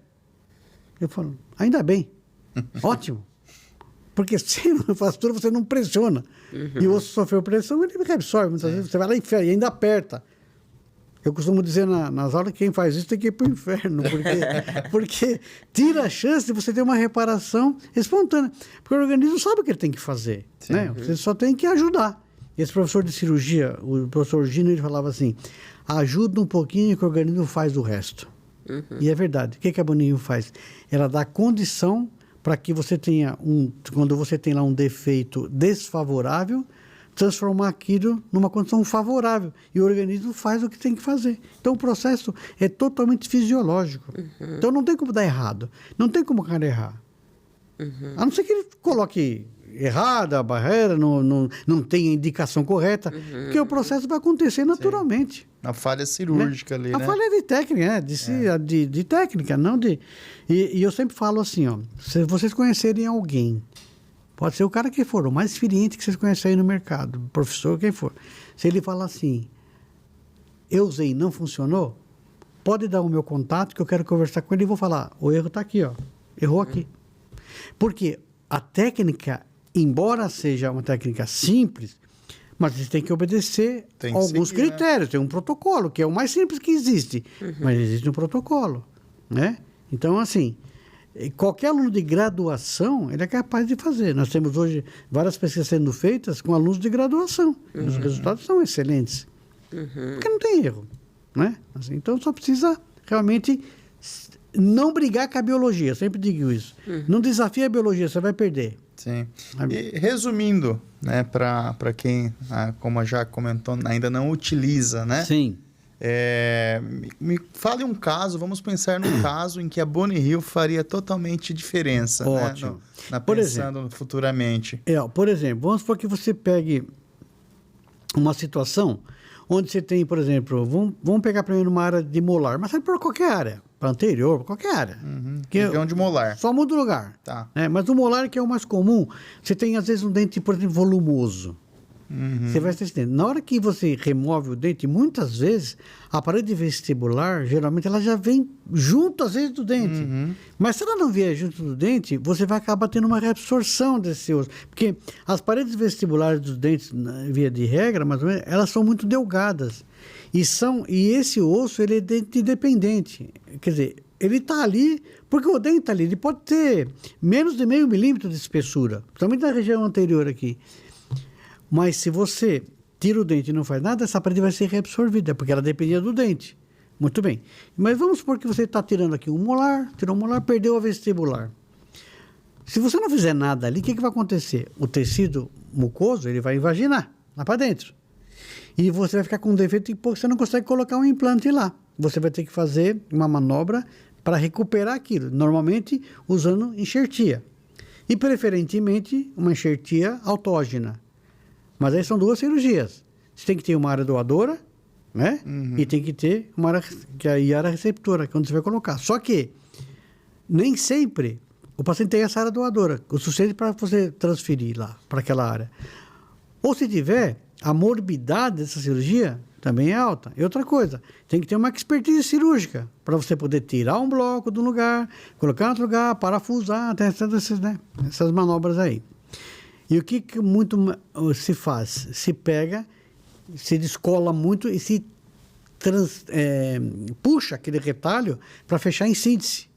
Eu falo, ainda bem. Ótimo. Porque se não faz tudo, você não pressiona. E o osso sofreu pressão, ele absorve. Muitas vezes você vai lá e ainda aperta. Eu costumo dizer nas aulas que quem faz isso tem que ir para o inferno, porque tira a chance de você ter uma reparação espontânea. Porque o organismo sabe o que ele tem que fazer, né? Você só tem que ajudar. Esse professor de cirurgia, o professor Gino, ele falava assim, ajuda um pouquinho que o organismo faz o resto. E é verdade. O que a Boninho faz? Ela dá condição para que você tenha quando você tem lá um defeito desfavorável, transformar aquilo numa condição favorável. E o organismo faz o que tem que fazer. Então, o processo é totalmente fisiológico. Então, não tem como dar errado. Não tem como o cara errar. A não ser que ele coloque errada a barreira, não tenha indicação correta, porque o processo vai acontecer naturalmente. A falha cirúrgica, né? Ali, a falha é de técnica, né? De técnica, não de... E eu sempre falo assim, ó, se vocês conhecerem alguém, pode ser o cara que for, o mais experiente que vocês conhecem aí no mercado, professor, quem for. Se ele falar assim, eu usei e não funcionou, pode dar o meu contato que eu quero conversar com ele e vou falar, o erro está aqui, ó, errou aqui. Porque a técnica, embora seja uma técnica simples, mas você tem que obedecer alguns critérios, tem um protocolo, que é o mais simples que existe, mas existe um protocolo, né? Então, assim... Qualquer aluno de graduação, ele é capaz de fazer. Nós temos hoje várias pesquisas sendo feitas com alunos de graduação. Os resultados são excelentes. Porque não tem erro, né? Assim, então, só precisa realmente não brigar com a biologia. Eu sempre digo isso. Não desafie a biologia, você vai perder. Sim. E resumindo, né, para quem, como já comentou, ainda não utiliza, né? Sim. Me fale um caso, vamos pensar num caso em que a Boni Hill faria totalmente diferença. Ótimo. Né? Pensando futuramente. Por exemplo, vamos supor que você pegue uma situação onde você tem, por exemplo, vamos pegar primeiro uma área de molar, mas sabe por qualquer área, para anterior, para qualquer área. Região de molar. Só muda o lugar. Tá. Mas o molar, que é o mais comum, você tem às vezes um dente, por exemplo, volumoso. Você vai ter esse dente. Na hora que você remove o dente, muitas vezes, a parede vestibular, geralmente, ela já vem junto, às vezes, do dente. Mas se ela não vier junto do dente, você vai acabar tendo uma reabsorção desse osso. Porque as paredes vestibulares dos dentes, via de regra, mais ou menos, elas são muito delgadas. E esse osso, ele é dente dependente. Quer dizer, ele está ali, porque o dente está ali, ele pode ter menos de 0,5 milímetro de espessura, principalmente na região anterior aqui. Mas se você tira o dente e não faz nada, essa parede vai ser reabsorvida, porque ela dependia do dente. Muito bem. Mas vamos supor que você está tirando aqui um molar, tirou um molar, perdeu a vestibular. Se você não fizer nada ali, o que vai acontecer? O tecido mucoso, ele vai invaginar lá para dentro. E você vai ficar com um defeito porque você não consegue colocar um implante lá. você vai ter que fazer uma manobra para recuperar aquilo, normalmente usando enxertia. E preferentemente uma enxertia autógena. Mas aí são 2 cirurgias. Você tem que ter uma área doadora, né? E tem que ter uma área, que é a área receptora, que é onde você vai colocar. Só que nem sempre o paciente tem essa área doadora, o suficiente para você transferir lá, para aquela área. Ou se tiver, a morbidade dessa cirurgia também é alta. E outra coisa, tem que ter uma expertise cirúrgica para você poder tirar um bloco de um lugar, colocar em outro lugar, parafusar, tem essas manobras aí. E o que muito se faz? Se pega, se descola muito e se puxa aquele retalho para fechar em síntese.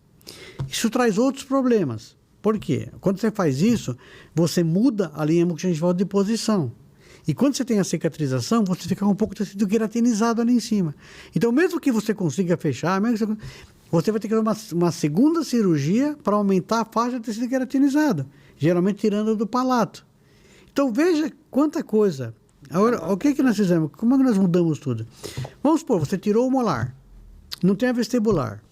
Isso traz outros problemas. Por quê? Quando você faz isso, você muda a linha mucogengival de posição. E quando você tem a cicatrização, você fica com um pouco de tecido queratinizado ali em cima. Então, mesmo que você consiga fechar, você vai ter que fazer uma segunda cirurgia para aumentar a faixa de tecido queratinizado, geralmente tirando do palato. Então, veja quanta coisa. Agora, o que nós fizemos? Como é que nós mudamos tudo? Vamos supor, você tirou o molar, não tem a vestibular.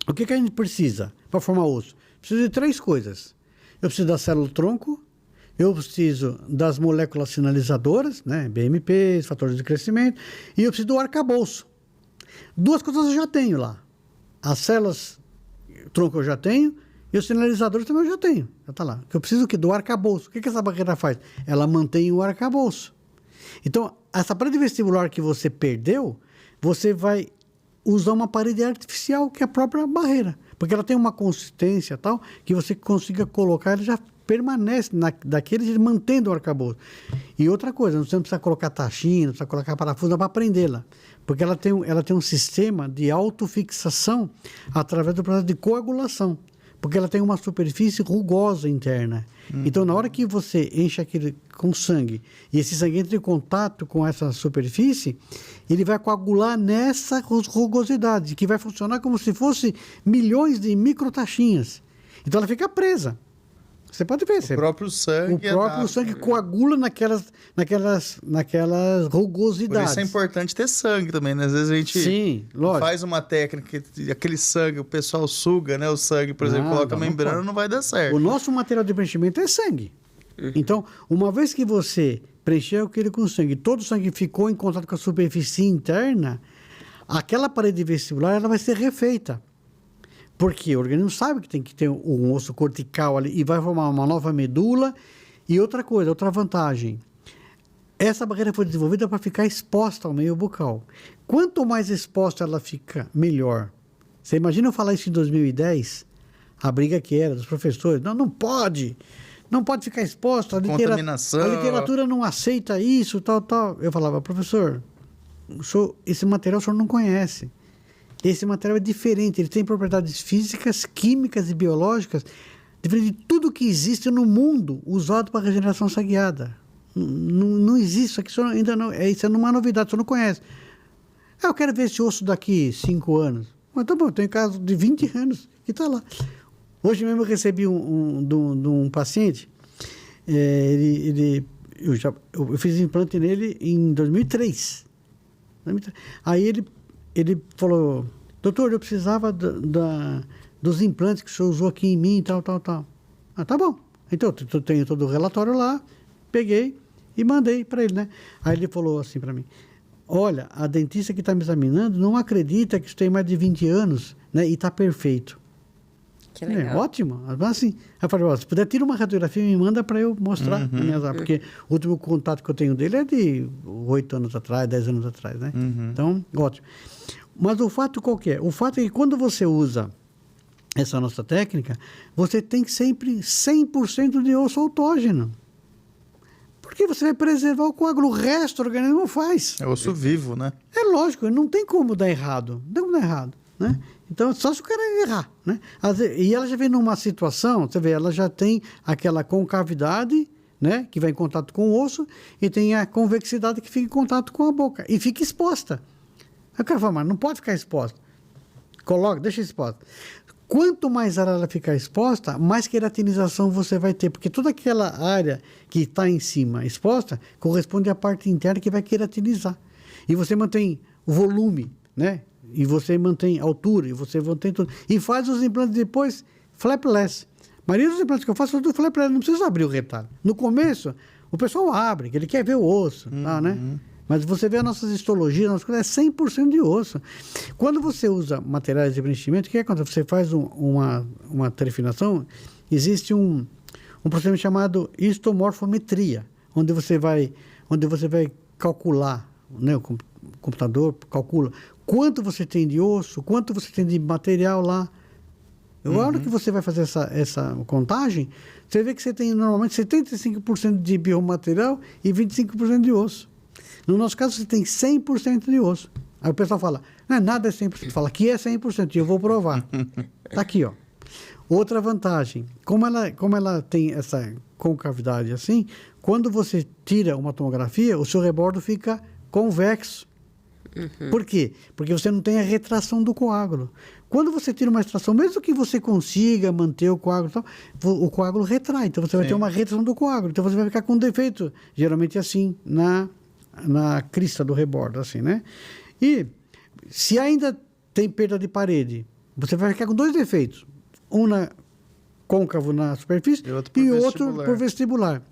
O que a gente precisa para formar osso? Precisa de 3 coisas. Eu preciso da célula-tronco, eu preciso das moléculas sinalizadoras, né? BMPs, fatores de crescimento, e eu preciso do arcabouço. 2 coisas eu já tenho lá. As células-tronco eu já tenho, e os sinalizadores também eu já tenho. Já está lá. Eu preciso do arcabouço. O que essa barreira faz? Ela mantém o arcabouço. Então, essa parede vestibular que você perdeu, você vai usar uma parede artificial, que é a própria barreira. Porque ela tem uma consistência tal, que você consiga colocar, ela já permanece daquele, mantendo o arcabouço. E outra coisa, você não precisa colocar taxinha, não precisa colocar parafuso para prendê-la. Porque ela tem um sistema de autofixação através do processo de coagulação. Porque ela tem uma superfície rugosa interna. Então, na hora que você enche aquele com sangue, e esse sangue entra em contato com essa superfície, ele vai coagular nessa rugosidade, que vai funcionar como se fosse milhões de microtaxinhas. Então, ela fica presa. Você pode ver. O próprio sangue. O próprio sangue coagula naquelas rugosidades. Por isso é importante ter sangue também, né? Às vezes a gente faz uma técnica, aquele sangue, o pessoal suga, né? O sangue, por exemplo, coloca a membrana, não vai dar certo. O nosso material de preenchimento é sangue. Então, uma vez que você preencheu aquele com sangue, todo o sangue ficou em contato com a superfície interna, aquela parede vestibular ela vai ser refeita. Porque o organismo sabe que tem que ter um osso cortical ali e vai formar uma nova medula. E outra coisa, outra vantagem. Essa barreira foi desenvolvida para ficar exposta ao meio bucal. Quanto mais exposta ela fica, melhor. Você imagina eu falar isso em 2010? A briga que era dos professores. Não pode. Não pode ficar exposta. Contaminação. A literatura não aceita isso, tal. Eu falava, professor, esse material o senhor não conhece. Esse material é diferente, ele tem propriedades físicas, químicas e biológicas diferente de tudo que existe no mundo usado para regeneração sangueada. Não existe isso aqui, ainda não, isso é uma novidade, você não conhece. Eu quero ver esse osso daqui 5 anos. Mas tá bom, tem caso de 20 anos que está lá. Hoje mesmo eu recebi de um paciente, eu fiz implante nele em 2003. Aí ele falou, doutor, eu precisava dos implantes que o senhor usou aqui em mim, tal. Ah, tá bom. Então, eu tenho todo o relatório lá, peguei e mandei para ele, né? Aí ele falou assim para mim, olha, a dentista que está me examinando não acredita que isso tem mais de 20 anos, né? E está perfeito. Que legal. Ótimo. Assim, eu falei, se puder, tira uma radiografia e me manda para eu mostrar. Porque o último contato que eu tenho dele é de 8 anos atrás, 10 anos atrás, né? Então, ótimo. Mas o fato qual que é? O fato é que quando você usa essa nossa técnica, você tem sempre 100% de osso autógeno. Porque você vai preservar o coágulo, o resto do organismo não faz. É osso vivo, né? É lógico, não tem como dar errado. Não tem como dar errado, né? Então, só se o cara errar, né? E ela já vem numa situação, você vê, ela já tem aquela concavidade, né? Que vai em contato com o osso, e tem a convexidade que fica em contato com a boca. E fica exposta. Eu quero falar, mas não pode ficar exposta. Deixa exposta. Quanto mais ela ficar exposta, mais queratinização você vai ter. Porque toda aquela área que está em cima exposta, corresponde à parte interna que vai queratinizar. E você mantém o volume, né? e você mantém altura, e você mantém tudo. E faz os implantes depois flapless. A maioria dos implantes que eu faço são do flapless, não precisa abrir o retalho. No começo, o pessoal abre, que ele quer ver o osso, tá, né? Mas você vê as nossas histologias, nossas coisas, é 100% de osso. Quando você usa materiais de preenchimento, o que acontece? Você faz uma trefinação, existe um procedimento chamado histomorfometria, onde você vai calcular, né, o computador calcula quanto você tem de osso, quanto você tem de material lá. A hora que você vai fazer essa contagem, você vê que você tem normalmente 75% de biomaterial e 25% de osso. No nosso caso, você tem 100% de osso. Aí o pessoal fala, não é nada é 100%. Fala que é 100% e eu vou provar. Tá aqui, ó. Outra vantagem, como ela tem essa concavidade assim, quando você tira uma tomografia, o seu rebordo fica convexo. Por quê? Porque você não tem a retração do coágulo. Quando você tira uma extração, mesmo que você consiga manter o coágulo, o coágulo retrai. Então você vai ter uma retração do coágulo. Então você vai ficar com defeito, geralmente assim, na crista do rebordo, assim, né? E se ainda tem perda de parede, você vai ficar com dois defeitos. Um côncavo na superfície e outro por vestibular.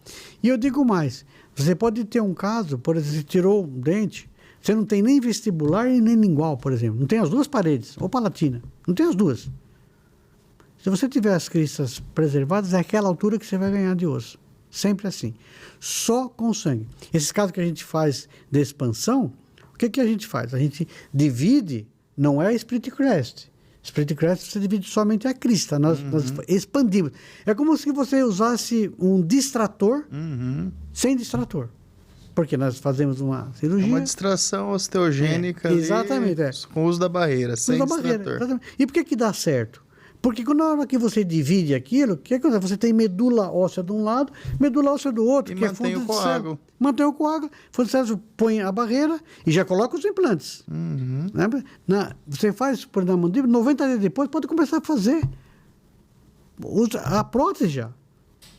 E eu digo mais, você pode ter um caso, por exemplo, você tirou um dente, você não tem nem vestibular e nem lingual, por exemplo. Não tem as duas paredes, ou palatina. Não tem as duas. Se você tiver as cristas preservadas, é aquela altura que você vai ganhar de osso. Sempre assim. Só com sangue. Esses casos que a gente faz de expansão, o que a gente faz? A gente divide, não é split crest. Split crest você divide somente a crista, nós expandimos. É como se você usasse um distrator sem distrator. Porque nós fazemos uma cirurgia... Uma distração osteogênica exatamente, com o uso da barreira, sem distrator. E por que dá certo? Porque na hora que você divide aquilo, o que acontece? Você tem medula óssea de um lado, medula óssea do outro. E que mantém é o coágulo. Mantém o coágulo. Fundo de cérebro põe a barreira e já coloca os implantes. Né? Você faz por na mandíbula, 90 dias depois pode começar a fazer. Usa a prótese já.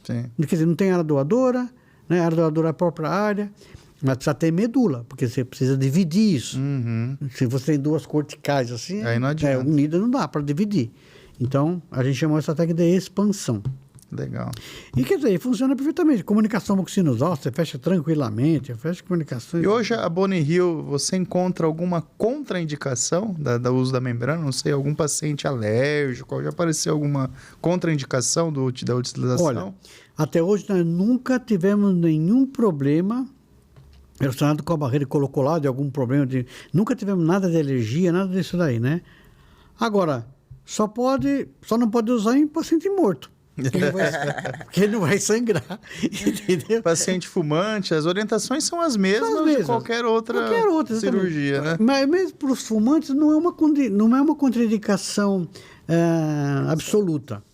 Sim. Quer dizer, não tem área doadora, né? A área doadora é a própria área, mas precisa ter medula, porque você precisa dividir isso. Se você tem duas corticais assim, aí não adianta. Unida não dá para dividir. Então, a gente chama essa técnica de expansão. Legal. E quer dizer, funciona perfeitamente. Comunicação bucosinusal, você fecha tranquilamente, fecha comunicação. E hoje a Bone Hill, você encontra alguma contraindicação do uso da membrana? Não sei, algum paciente alérgico? Já apareceu alguma contraindicação da utilização? Olha, até hoje nós nunca tivemos nenhum problema relacionado com a barreira colocolada, de algum problema de... Nunca tivemos nada de alergia, nada disso daí, né? Agora... Só não pode usar em paciente morto. Porque ele não vai sangrar. Entendeu? Paciente fumante, as orientações são as mesmas de qualquer outra cirurgia, né? Mas mesmo para os fumantes não é uma contraindicação absoluta.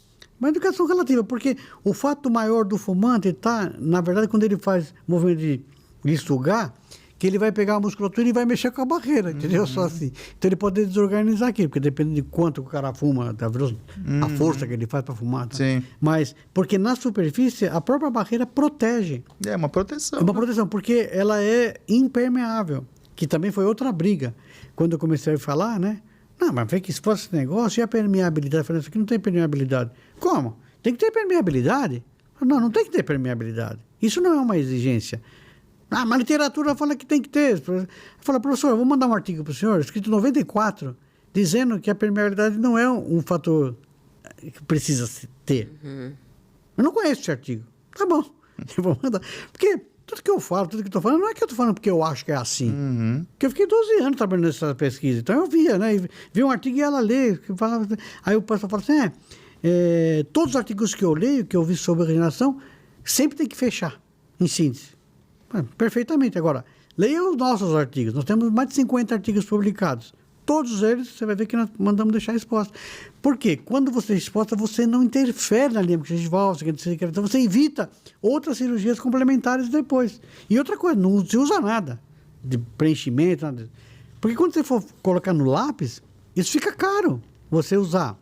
Uma indicação relativa, porque o fato maior do fumante está, na verdade, quando ele faz movimento de sugar, que ele vai pegar a musculatura e vai mexer com a barreira, entendeu? Só assim. Então ele pode desorganizar aqui, porque depende de quanto o cara fuma, a força que ele faz para fumar. Tá? Sim. Mas, porque na superfície, a própria barreira protege. É uma proteção. É uma proteção, porque ela é impermeável, que também foi outra briga. Quando eu comecei a falar, né? Não, mas vem que exposto esse negócio e a permeabilidade. Eu falei, isso aqui não tem permeabilidade. Como? Tem que ter permeabilidade? Não tem que ter permeabilidade. Isso não é uma exigência. Ah, mas a literatura fala que tem que ter. Eu falo, professor, eu vou mandar um artigo para o senhor, escrito em 94, dizendo que a permeabilidade não é um fator que precisa ter. Eu não conheço esse artigo. Tá bom, eu vou mandar. Porque tudo que eu falo, tudo que eu estou falando, não é que eu estou falando porque eu acho que é assim. Porque eu fiquei 12 anos trabalhando nessa pesquisa. Então eu via, né? Vi um artigo e ela lê. Aí o pessoal fala assim, todos os artigos que eu leio, que eu vi sobre regeneração, sempre tem que fechar, em síntese. Perfeitamente. Agora, leia os nossos artigos. Nós temos mais de 50 artigos publicados. Todos eles, você vai ver que nós mandamos deixar exposto. Por quê? Quando você exposta, você não interfere na linha gengival, então você evita outras cirurgias complementares depois. E outra coisa, não se usa nada de preenchimento, nada. Porque quando você for colocar no lápis, isso fica caro. Você usar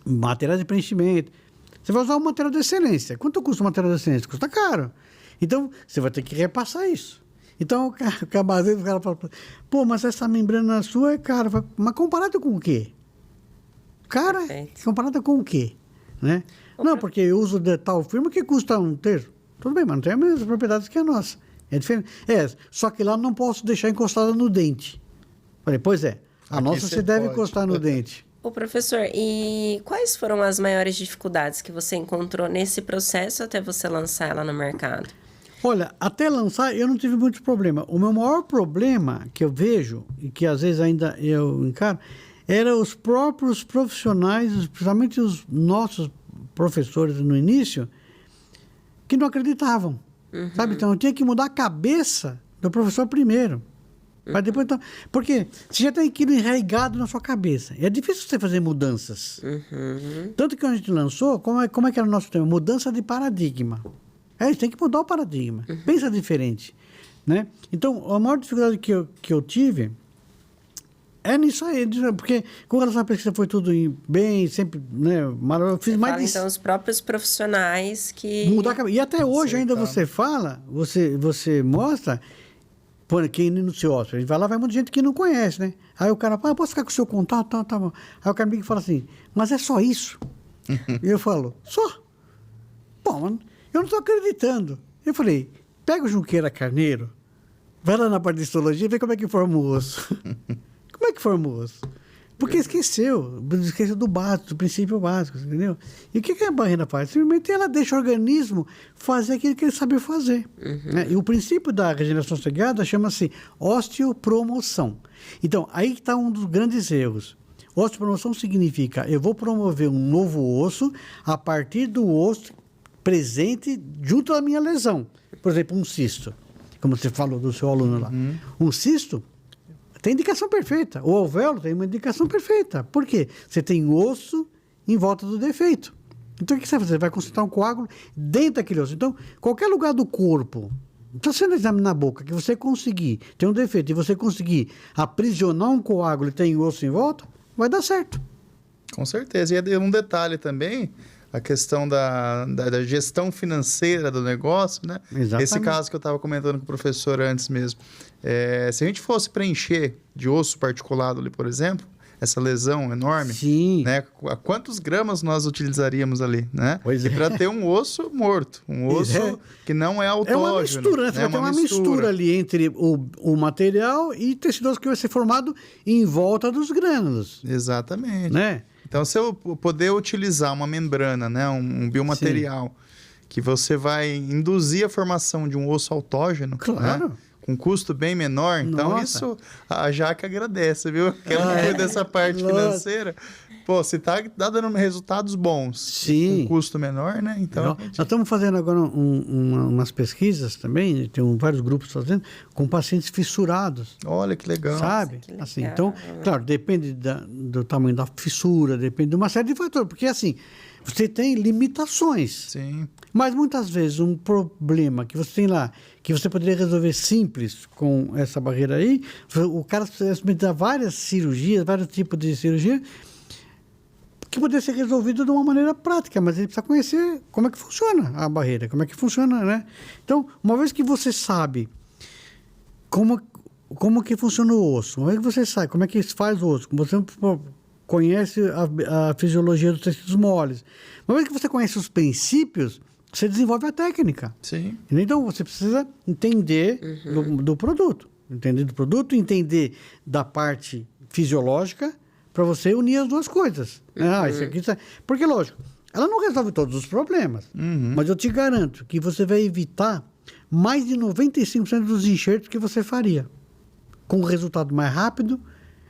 material de preenchimento. Você vai usar um material de excelência. Quanto custa um material de excelência? Custa caro. Então, você vai ter que repassar isso. Então, o cara, às vezes o cara fala, pô, mas essa membrana sua é cara. Mas comparado com o quê? Cara, Perfeito. comparado com o quê? Né? Não, porque eu uso de tal firma que custa um terço. Tudo bem, mas não tem as mesmas propriedades que a nossa. É diferente. Só que lá não posso deixar encostada no dente. Falei, pois é, a Aqui nossa você você deve pode. encostar no dente. Ô, professor, e quais foram as maiores dificuldades que você encontrou nesse processo até você lançar ela no mercado? Olha, até lançar eu não tive muito problema. O meu maior problema que eu vejo, e que às vezes ainda eu encaro, era os próprios profissionais, principalmente os nossos professores no início, que não acreditavam. Sabe? Então eu tinha que mudar a cabeça do professor primeiro. Mas depois, então, porque você já tem aquilo enraizado na sua cabeça. É difícil você fazer mudanças. Tanto que quando a gente lançou, como é que era o nosso tema? Mudança de paradigma. Você tem que mudar o paradigma. Pensa diferente. Né? Então, a maior dificuldade que eu tive é nisso aí. Porque com relação à pesquisa foi tudo bem, sempre, né? Eu fiz mais de... Então, os próprios profissionais que... Mudar a cabeça. E até hoje ainda você fala, você mostra... Quem no seu hóspede, a gente vai lá, vai muita gente que não conhece, né? Aí o cara, posso ficar com o seu contato? Tá bom. Aí o cara me fala assim, mas é só isso? E eu falo, só? Bom, mano, eu não estou acreditando. Eu falei, pega o Junqueira Carneiro, vai lá na parte de histologia e vê como é que forma o osso. Como é que forma o osso? Porque esqueceu do básico, do princípio básico, entendeu? E o que a barreira faz? Simplesmente ela deixa o organismo fazer aquilo que ele sabe fazer. Né? E o princípio da regeneração ciliada chama-se osteopromoção. Então, aí está um dos grandes erros. Osteopromoção significa, eu vou promover um novo osso a partir do osso presente junto à minha lesão. Por exemplo, um cisto, como você falou do seu aluno lá. Um cisto tem indicação perfeita. O alvéolo tem uma indicação perfeita. Por quê? Você tem osso em volta do defeito. Então, o que você vai fazer? Você vai concentrar um coágulo dentro daquele osso. Então, qualquer lugar do corpo, está sendo exame na boca, que você conseguir, tem um defeito, e você conseguir aprisionar um coágulo e tem osso em volta, vai dar certo. Com certeza. E um detalhe também, a questão da gestão financeira do negócio, né? Exatamente. Esse caso que eu estava comentando com o professor antes mesmo. Se a gente fosse preencher de osso particulado ali, por exemplo, essa lesão enorme, Sim. né? Quantos gramas nós utilizaríamos ali, né? Pois é. E para ter um osso morto, um osso que não é autógeno. É uma mistura, né? Você vai ter uma mistura ali entre o material e tecido ósseo que vai ser formado em volta dos grânulos. Exatamente. Né? Então, se eu puder utilizar uma membrana, né, um biomaterial, que você vai induzir a formação de um osso autógeno, Claro. né, com custo bem menor, então Nossa. isso a Jaque agradece, viu? Que ela cuida dessa parte Nossa. financeira. Pô, se tá dando resultados bons, Sim. com custo menor, né? Então, Nós estamos fazendo agora umas pesquisas também, tem vários grupos fazendo, com pacientes fissurados. olha que legal. Sabe? que legal. Assim, então, claro, depende do tamanho da fissura, depende de uma série de fatores, porque assim, você tem limitações. Sim. Mas muitas vezes um problema que você tem lá, que você poderia resolver simples com essa barreira aí, o cara dá várias cirurgias, vários tipos de cirurgia, que poderia ser resolvido de uma maneira prática, mas ele precisa conhecer como é que funciona a barreira, como é que funciona, né? Então, uma vez que você sabe como que funciona o osso, uma vez que você sabe como é que faz o osso, você conhece a fisiologia dos tecidos moles, uma vez que você conhece os princípios, você desenvolve a técnica. Sim. Então, você precisa entender do produto. Entender do produto, entender da parte fisiológica, para você unir as duas coisas. Isso aqui... Porque, lógico, ela não resolve todos os problemas. Mas eu te garanto que você vai evitar mais de 95% dos enxertos que você faria. Com um resultado mais rápido,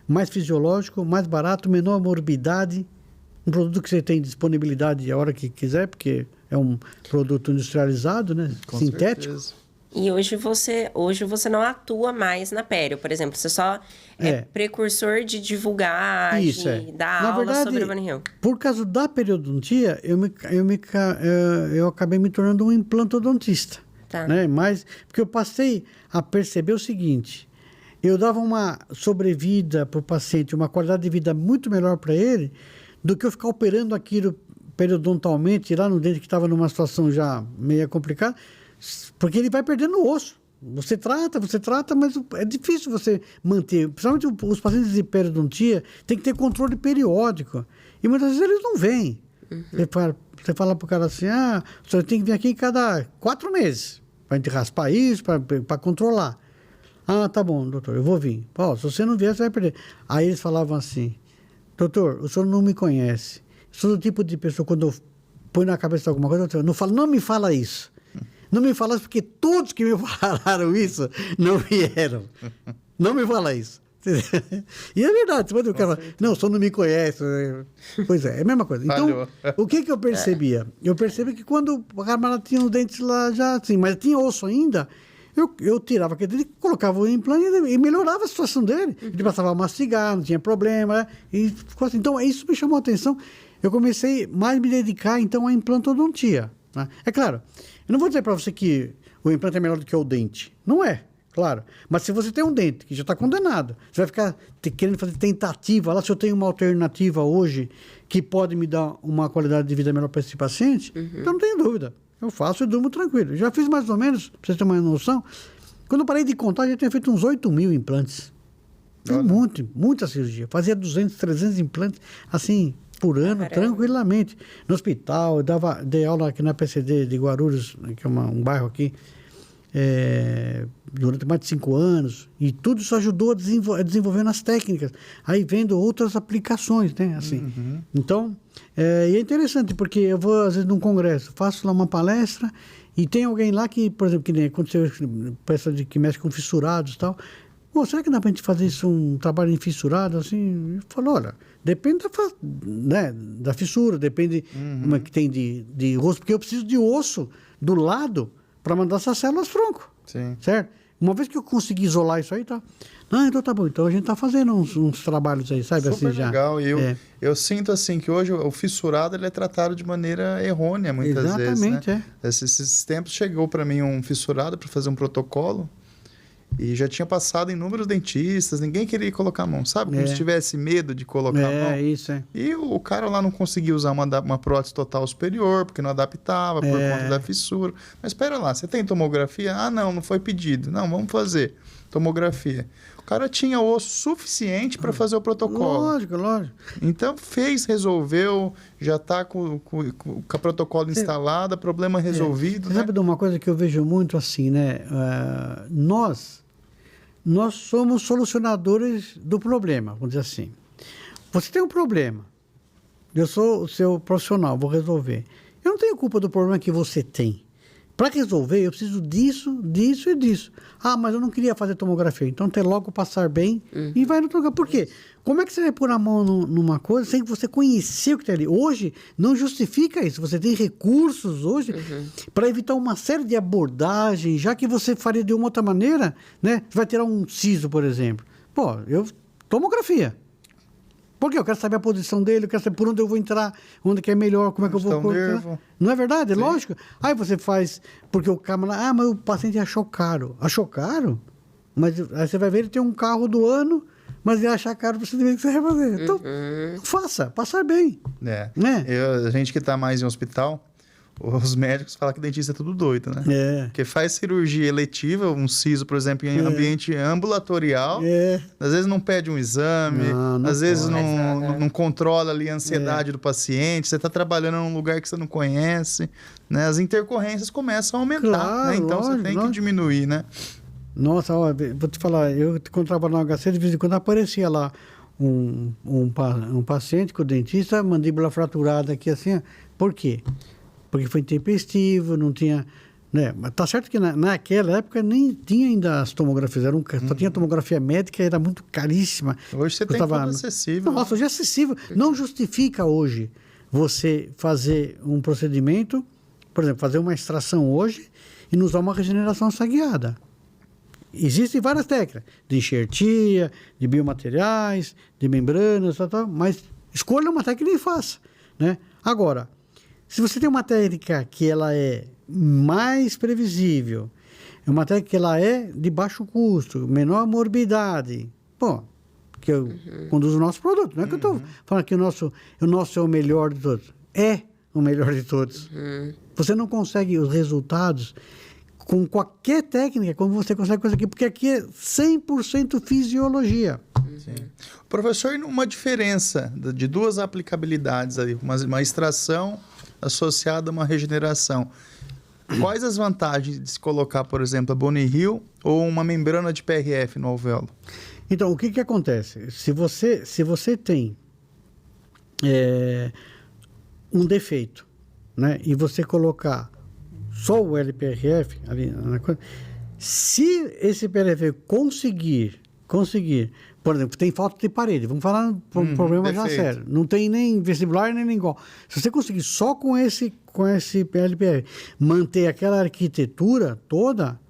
mais fisiológico, mais barato, menor morbidade. Um produto que você tem disponibilidade a hora que quiser, porque é um produto industrializado, né? Com Sintético. certeza. E hoje você não atua mais na pério, por exemplo. Você só é precursor de divulgar, Isso, de dar Na aula verdade, sobre o Bunny Hill. Por causa da periodontia, eu acabei me tornando um implantodontista. Tá. Né? Mas, porque eu passei a perceber o seguinte, eu dava uma sobrevida para o paciente, uma qualidade de vida muito melhor para ele, do que eu ficar operando aquilo periodontalmente, lá no dente que estava numa situação já meio complicada, porque ele vai perdendo o osso. Você trata, mas é difícil você manter. Principalmente os pacientes de periodontia tem que ter controle periódico. E muitas vezes eles não vêm. Você fala para o cara assim, o senhor tem que vir aqui cada 4 meses para a gente raspar isso, para controlar. Tá bom, doutor, eu vou vir. Se você não vier, você vai perder. Aí eles falavam assim, doutor, o senhor não me conhece. Eu sou do tipo de pessoa, quando eu põe na cabeça alguma coisa, eu não me fala isso. Não me fala isso, porque todos que me falaram isso não vieram. Não me fala isso. E é verdade, o cara fala, não, o senhor não me conhece. Pois é a mesma coisa. Então, o que eu percebia? Eu percebi que quando o camarada tinha os dentes lá já assim, mas tinha osso ainda, eu tirava aquele dente, colocava o implante e melhorava a situação dele. Ele passava a mastigar, não tinha problema, né? E ficou assim. Então, isso me chamou a atenção. Eu comecei mais a me dedicar, então, à implantodontia. Né? É claro, eu não vou dizer para você que o implante é melhor do que o dente. Não é, claro. Mas se você tem um dente que já está condenado, você vai ficar querendo fazer tentativa lá, se eu tenho uma alternativa hoje que pode me dar uma qualidade de vida melhor para esse paciente, então não tenho dúvida. Eu faço e durmo tranquilo. Já fiz mais ou menos, para vocês terem uma noção, quando eu parei de contar, já tinha feito uns 8.000 implantes. Muita cirurgia. Fazia 200, 300 implantes, assim, por ano, tranquilamente. No hospital, dei aula aqui na PCD de Guarulhos, que é um bairro aqui, durante mais de 5 anos. E tudo isso ajudou a desenvolver nas técnicas. Aí vendo outras aplicações, né? Assim. Então, e é interessante, porque eu vou, às vezes, num congresso, faço lá uma palestra e tem alguém lá que, por exemplo, que nem aconteceu, peça que mexe com fissurados e tal. Será que dá pra gente fazer isso, um trabalho em fissurado, assim? Eu falo, olha, depende da fissura, depende como é que tem de osso, porque eu preciso de osso do lado para mandar essas células tronco. Sim. Certo? Uma vez que eu conseguir isolar isso aí, tá? Então tá bom. Então a gente tá fazendo uns trabalhos aí, sabe? Super assim, legal. E eu sinto assim que hoje o fissurado ele é tratado de maneira errônea muitas vezes. Exatamente, Esses tempos chegou para mim um fissurado para fazer um protocolo. E já tinha passado inúmeros dentistas, ninguém queria colocar a mão, sabe? Como se tivesse medo de colocar a mão. Isso. E o cara lá não conseguia usar uma prótese total superior, porque não adaptava, por conta da fissura. Mas espera lá, você tem tomografia? Não foi pedido. Não, vamos fazer tomografia. O cara tinha osso suficiente para fazer o protocolo. Lógico. Então resolveu, já está com o protocolo instalado, problema resolvido. Você sabe de uma coisa que eu vejo muito assim, né? Nós somos solucionadores do problema, vamos dizer assim. Você tem um problema, eu sou o seu profissional, vou resolver. Eu não tenho culpa do problema que você tem. Para resolver, eu preciso disso e disso. Mas eu não queria fazer tomografia. Então, tem logo passar bem e vai no outro lugar. Por quê? Como é que você vai pôr a mão numa coisa sem que você conhecer o que tem ali? Hoje, não justifica isso. Você tem recursos hoje para evitar uma série de abordagens, já que você faria de uma outra maneira, né? Você vai tirar um siso, por exemplo. Tomografia. Porque eu quero saber a posição dele, eu quero saber por onde eu vou entrar, onde que é melhor, como é que eu vou cortar. Não é verdade? Sim. Lógico. Aí você faz, porque o camarada, mas o paciente achou caro. Achou caro? Mas aí você vai ver, ele tem um carro do ano, mas ele achar caro para você ver o que você vai fazer. Então, faça, passar bem. Né? A gente que está mais em hospital, os médicos falam que dentista é tudo doido, né? Porque faz cirurgia eletiva, um siso, por exemplo, em ambiente ambulatorial. Às vezes não pede um exame, às vezes não controla ali a ansiedade do paciente. Você está trabalhando num lugar que você não conhece, né? As intercorrências começam a aumentar, claro, né? Então lógico, você tem que diminuir, né? Nossa, vou te falar, eu quando trabalhava no HC, de vez em quando aparecia lá um paciente com o dentista, mandíbula fraturada aqui assim. Por quê? Porque foi intempestivo, não tinha... Né? Mas tá certo que naquela época nem tinha ainda as tomografias, só tinha tomografia médica, era muito caríssima. Hoje você tem tudo acessível. Nossa, hoje é acessível. Não justifica hoje você fazer um procedimento, por exemplo, fazer uma extração hoje e não usar uma regeneração sagueada. Existem várias técnicas, de enxertia, de biomateriais, de membranas, mas escolha uma técnica e faça. Né? Agora, se você tem uma técnica que ela é mais previsível, uma técnica que ela é de baixo custo, menor morbidade, que eu conduzo o nosso produto. Não é que eu estou falando que o nosso é o melhor de todos. É o melhor de todos. Você não consegue os resultados com qualquer técnica, como você consegue conseguir, porque aqui é 100% fisiologia. Sim. Professor, e uma diferença de duas aplicabilidades aí, uma extração associada a uma regeneração. Quais as vantagens de se colocar, por exemplo, a Bone Hill ou uma membrana de PRF no alvéolo? Então, o que acontece? Se você tem um defeito, né, e você colocar só o LPRF ali na coisa, se esse PRF conseguir, por exemplo, tem falta de parede, vamos falar um problema já sério, não tem nem vestibular nem igual. Se você conseguir só com esse LPRF manter aquela arquitetura toda,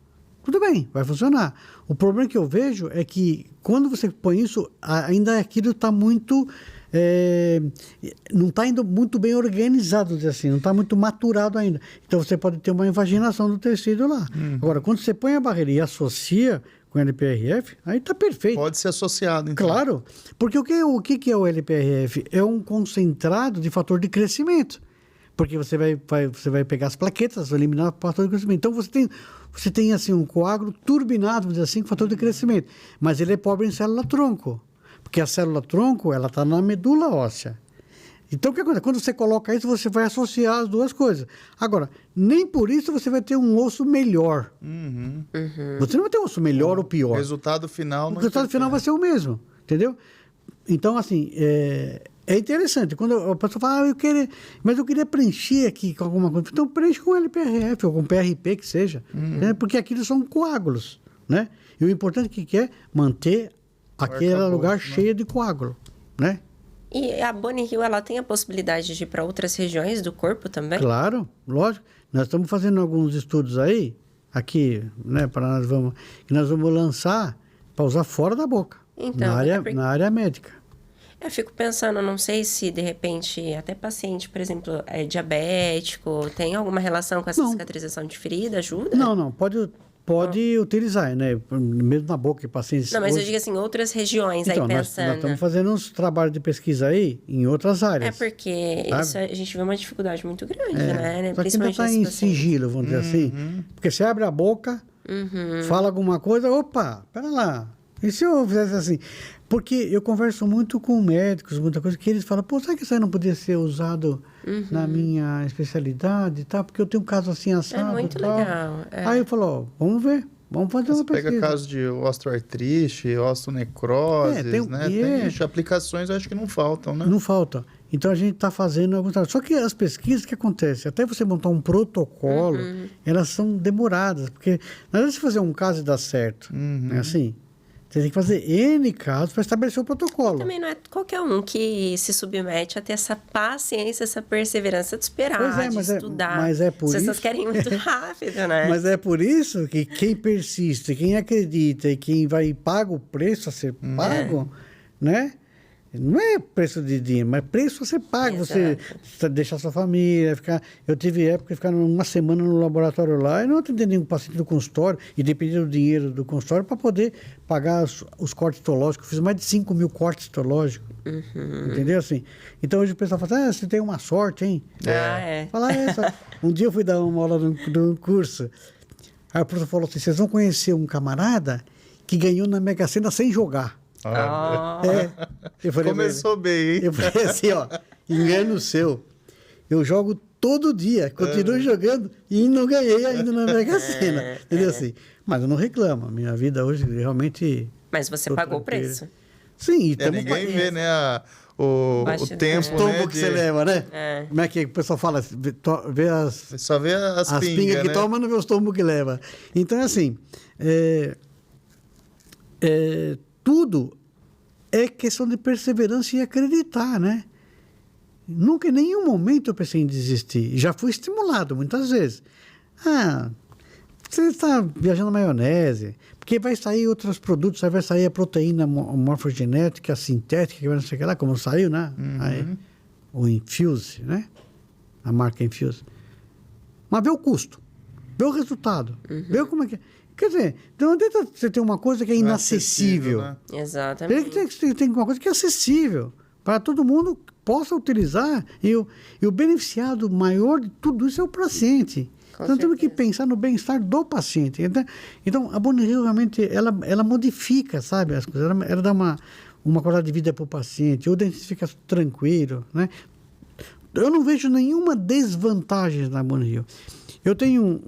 tudo bem, vai funcionar. O problema que eu vejo é que quando você põe isso, ainda aquilo está muito... não está indo muito bem organizado, assim, não está muito maturado ainda. Então você pode ter uma invaginação do tecido lá. Agora, quando você põe a barreira e associa com o LPRF, aí está perfeito. Pode ser associado, então. Claro, porque o que é o LPRF? É um concentrado de fator de crescimento. Porque você vai pegar as plaquetas, eliminar o fator de crescimento. Então você tem assim, um coágulo turbinado, vamos dizer assim, com fator de crescimento. Mas ele é pobre em célula-tronco. Porque a célula-tronco, ela está na medula óssea. Então, o que acontece? Quando você coloca isso, você vai associar as duas coisas. Agora, nem por isso você vai ter um osso melhor. Você não vai ter um osso melhor ou pior. O resultado final O resultado final vai ser o mesmo, entendeu? Então, assim, é interessante. Quando a pessoa fala, mas eu queria preencher aqui com alguma coisa. Então, preenche com LPRF ou com PRP, que seja. Né? Porque aquilo são coágulos, né? E o importante que é manter aquele lugar cheio de coágulo, né? E a Bone Hill, ela tem a possibilidade de ir para outras regiões do corpo também? Claro, lógico. Nós estamos fazendo alguns estudos aí, aqui, né, que nós vamos lançar para usar fora da boca, Então, na área médica. Eu fico pensando, não sei se de repente até paciente, por exemplo, é diabético, tem alguma relação com essa cicatrização de ferida, ajuda? Não, pode utilizar, né? Mesmo na boca, pacientes... Não, mas eu digo assim, outras regiões então, aí pensando. Nós estamos fazendo uns trabalhos de pesquisa aí em outras áreas. É porque isso a gente vê uma dificuldade muito grande, né? Só que ainda está em sigilo, vamos dizer assim. Porque você abre a boca, fala alguma coisa, opa, pera lá. E se eu fizesse assim? Porque eu converso muito com médicos, muita coisa, que eles falam, pô, será que isso aí não podia ser usado na minha especialidade e tal? Porque eu tenho um caso assim assado. É muito tal. legal. Aí eu falo, ó, vamos ver. Vamos fazer uma pesquisa. Pega casos de osteoartrite, osteonecrose, né? Tem aplicações, eu acho que não faltam, né? Não falta. Então, a gente está fazendo alguns trabalhos. Só que as pesquisas que acontecem, até você montar um protocolo, elas são demoradas. Porque, na verdade, se fazer um caso e dar certo, é assim... Você tem que fazer N casos para estabelecer o protocolo. Também não é qualquer um que se submete a ter essa paciência, essa perseverança de esperar, de estudar. Mas é por As pessoas isso... querem muito rápido, né? Mas é por isso que quem persiste, quem acredita e quem vai e paga o preço a ser pago, né? Não é preço de dinheiro, mas preço você paga. Exato. Você deixar sua família, ficar... Eu tive época de ficar uma semana no laboratório lá e não atendi nenhum paciente do consultório e dependia do dinheiro do consultório para poder pagar os cortes histológicos. Eu fiz mais de 5 mil cortes histológicos. Entendeu? Assim. Então hoje o pessoal fala, você tem uma sorte, hein? Fala essa. Um dia eu fui dar uma aula de um curso. Aí o professor falou assim, vocês vão conhecer um camarada que ganhou na Mega Sena sem jogar. Eu falei, começou bem, hein? Eu falei assim, ó, engano seu. Eu jogo todo dia, continuo jogando e não ganhei ainda na Mega Sena. Entendeu assim? Mas eu não reclamo. Minha vida hoje realmente... Mas você pagou o preço. Sim. Ninguém vê, né, o tempo, o tombo né, que você leva, né? Como é que o pessoal fala? Vê só vê as pingas que né? toma, não vê os tombos que leva. Então, assim... tudo é questão de perseverança e acreditar, né? Nunca, em nenhum momento eu pensei em desistir. Já fui estimulado muitas vezes. Você está viajando na maionese, porque vai sair outros produtos, aí vai sair a proteína morfogenética, a sintética, que vai não sei o que lá, como saiu, né? Aí, o Infuse, né? A marca Infuse. Mas vê o custo, vê o resultado, vê como é que é. Quer dizer, não adianta você ter uma coisa que é inacessível. Né? Exatamente. Tem uma coisa que é acessível, para todo mundo possa utilizar. E o beneficiado maior de tudo isso é o paciente. Então, temos que pensar no bem-estar do paciente. Então, a Bone-Rio realmente, ela modifica, sabe, as coisas. Ela dá uma qualidade de vida para o paciente, o dentista fica tranquilo, né? Eu não vejo nenhuma desvantagem na Bone-Rio. Eu tenho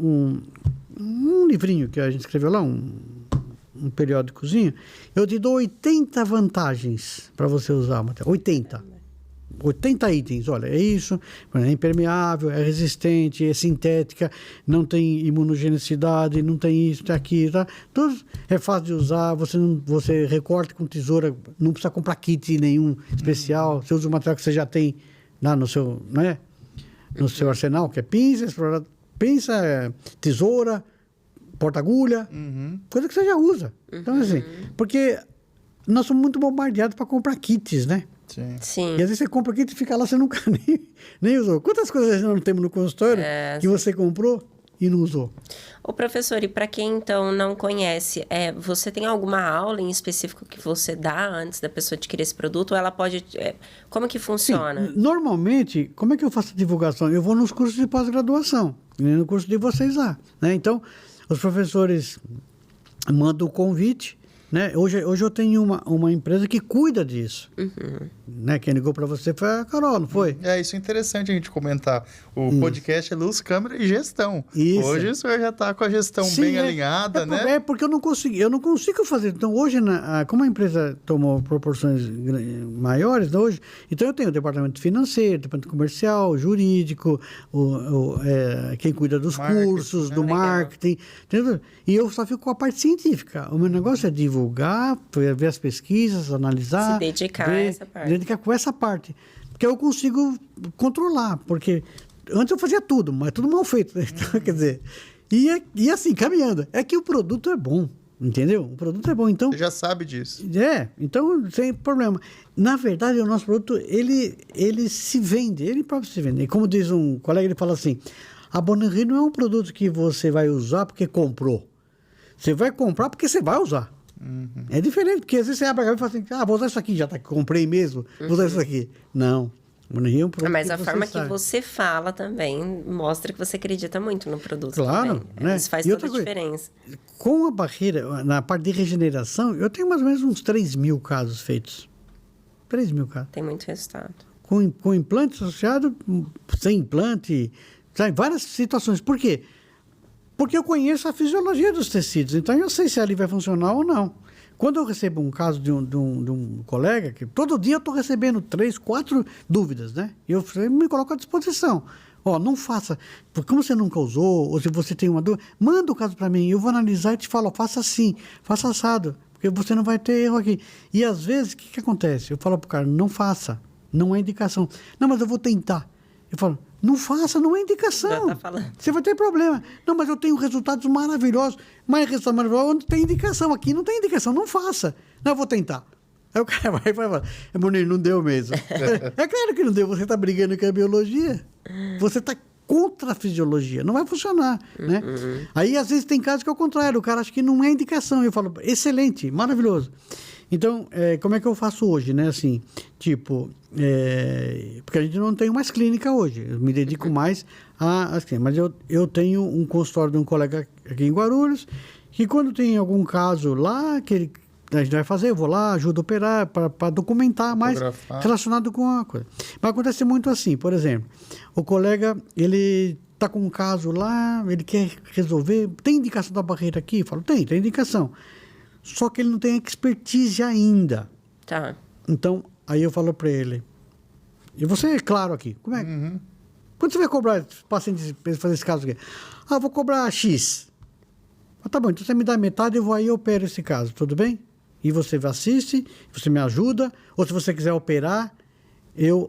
um livrinho que a gente escreveu lá, um periódicozinho. Eu te dou 80 vantagens para você usar, Matheus. 80 itens. Olha, é isso, é impermeável, é resistente, é sintética, não tem imunogenicidade, não tem isso, tem aquilo, tá? Tudo é fácil de usar, você recorta com tesoura, não precisa comprar kit nenhum especial, você usa o material que você já tem lá no seu, né? No seu arsenal, que é pinça, tesoura, porta-agulha, coisa que você já usa. Então, assim, porque nós somos muito bombardeados para comprar kits, né? Sim. E às vezes você compra kit e fica lá, você nunca nem usou. Quantas coisas nós não temos no consultório que você comprou e não usou? Ô, professor, e para quem então não conhece, você tem alguma aula em específico que você dá antes da pessoa adquirir esse produto? Ou ela pode... como que funciona? Sim, normalmente, como é que eu faço a divulgação? Eu vou nos cursos de pós-graduação, no curso de vocês lá, né? Então, os professores mandam o convite, né? Hoje eu tenho uma empresa que cuida disso. Né? Quem ligou para você foi a Carol, não foi? Isso é interessante a gente comentar. O podcast é luz, câmera e gestão. Isso. Hoje o senhor já está com a gestão bem alinhada, né? É porque eu não consigo fazer. Então, hoje, como a empresa tomou proporções maiores, hoje, então eu tenho o departamento financeiro, departamento comercial, jurídico, quem cuida dos cursos, do marketing, entendeu? E eu só fico com a parte científica. O meu negócio é divulgar, ver as pesquisas, analisar. Se dedicar a essa parte. Dedicar com essa parte. Porque eu consigo controlar. Porque antes eu fazia tudo, mas tudo mal feito. Então, quer dizer, e assim, caminhando. É que o produto é bom, entendeu? O produto é bom, então... Você já sabe disso. Então, sem problema. Na verdade, o nosso produto, ele se vende, ele próprio se vende. E como diz um colega, ele fala assim, a Bone-Rio não é um produto que você vai usar porque comprou. Você vai comprar porque você vai usar. É diferente, porque às vezes você abre a garrafa e fala assim, vou usar isso aqui, já tá, comprei mesmo, vou usar isso aqui. Não. Bone-Rio é um produto Mas a que forma sabe. que você fala também mostra que você acredita muito no produto. Claro, também. né? Isso faz E toda a outra coisa, diferença. Com a barreira, na parte de regeneração, eu tenho mais ou menos uns 3.000 casos feitos. 3.000 casos. Tem muito resultado. Com implante associado, sem implante, sabe? Várias situações. Por quê? Porque eu conheço a fisiologia dos tecidos, então eu sei se ali vai funcionar ou não. Quando eu recebo um caso de um colega, que todo dia eu estou recebendo 3, 4 dúvidas, né? E eu me coloco à disposição. Não faça, porque como você nunca usou, ou se você tem uma dúvida, manda o caso para mim, eu vou analisar e te falo, faça assim, faça assado, porque você não vai ter erro aqui. E às vezes, o que acontece? Eu falo para o cara, não faça, não é indicação. Não, mas eu vou tentar. Eu falo, não faça, não é indicação. Já tá falando. Você vai ter problema. Não, mas eu tenho resultados maravilhosos. Mas resultados maravilhosos onde tem indicação. Aqui não tem indicação, não faça. Não, eu vou tentar. Aí o cara vai falar, Bonito, não deu mesmo. É claro que não deu, você está brigando com a biologia. Você está contra a fisiologia, não vai funcionar, né? Aí, às vezes, tem casos que é o contrário, o cara acha que não é indicação. Eu falo, excelente, maravilhoso. Então, como é que eu faço hoje, né? Assim, tipo, porque a gente não tem mais clínica hoje, eu me dedico mais às clínicas. Mas eu tenho um consultório de um colega aqui em Guarulhos, que quando tem algum caso lá, que a gente vai fazer, eu vou lá, ajudo a operar, para documentar mais relacionado com a coisa. Mas acontece muito assim, por exemplo, o colega, ele está com um caso lá, ele quer resolver, tem indicação da barreira aqui? Eu falo, tem indicação. Só que ele não tem expertise ainda. Tá. Então, aí eu falo para ele, e você é claro aqui, como é? Quanto você vai cobrar paciente fazer esse caso aqui? Eu vou cobrar X. Tá bom, então você me dá metade, eu vou aí e opero esse caso, tudo bem? E você assiste, você me ajuda, ou se você quiser operar, eu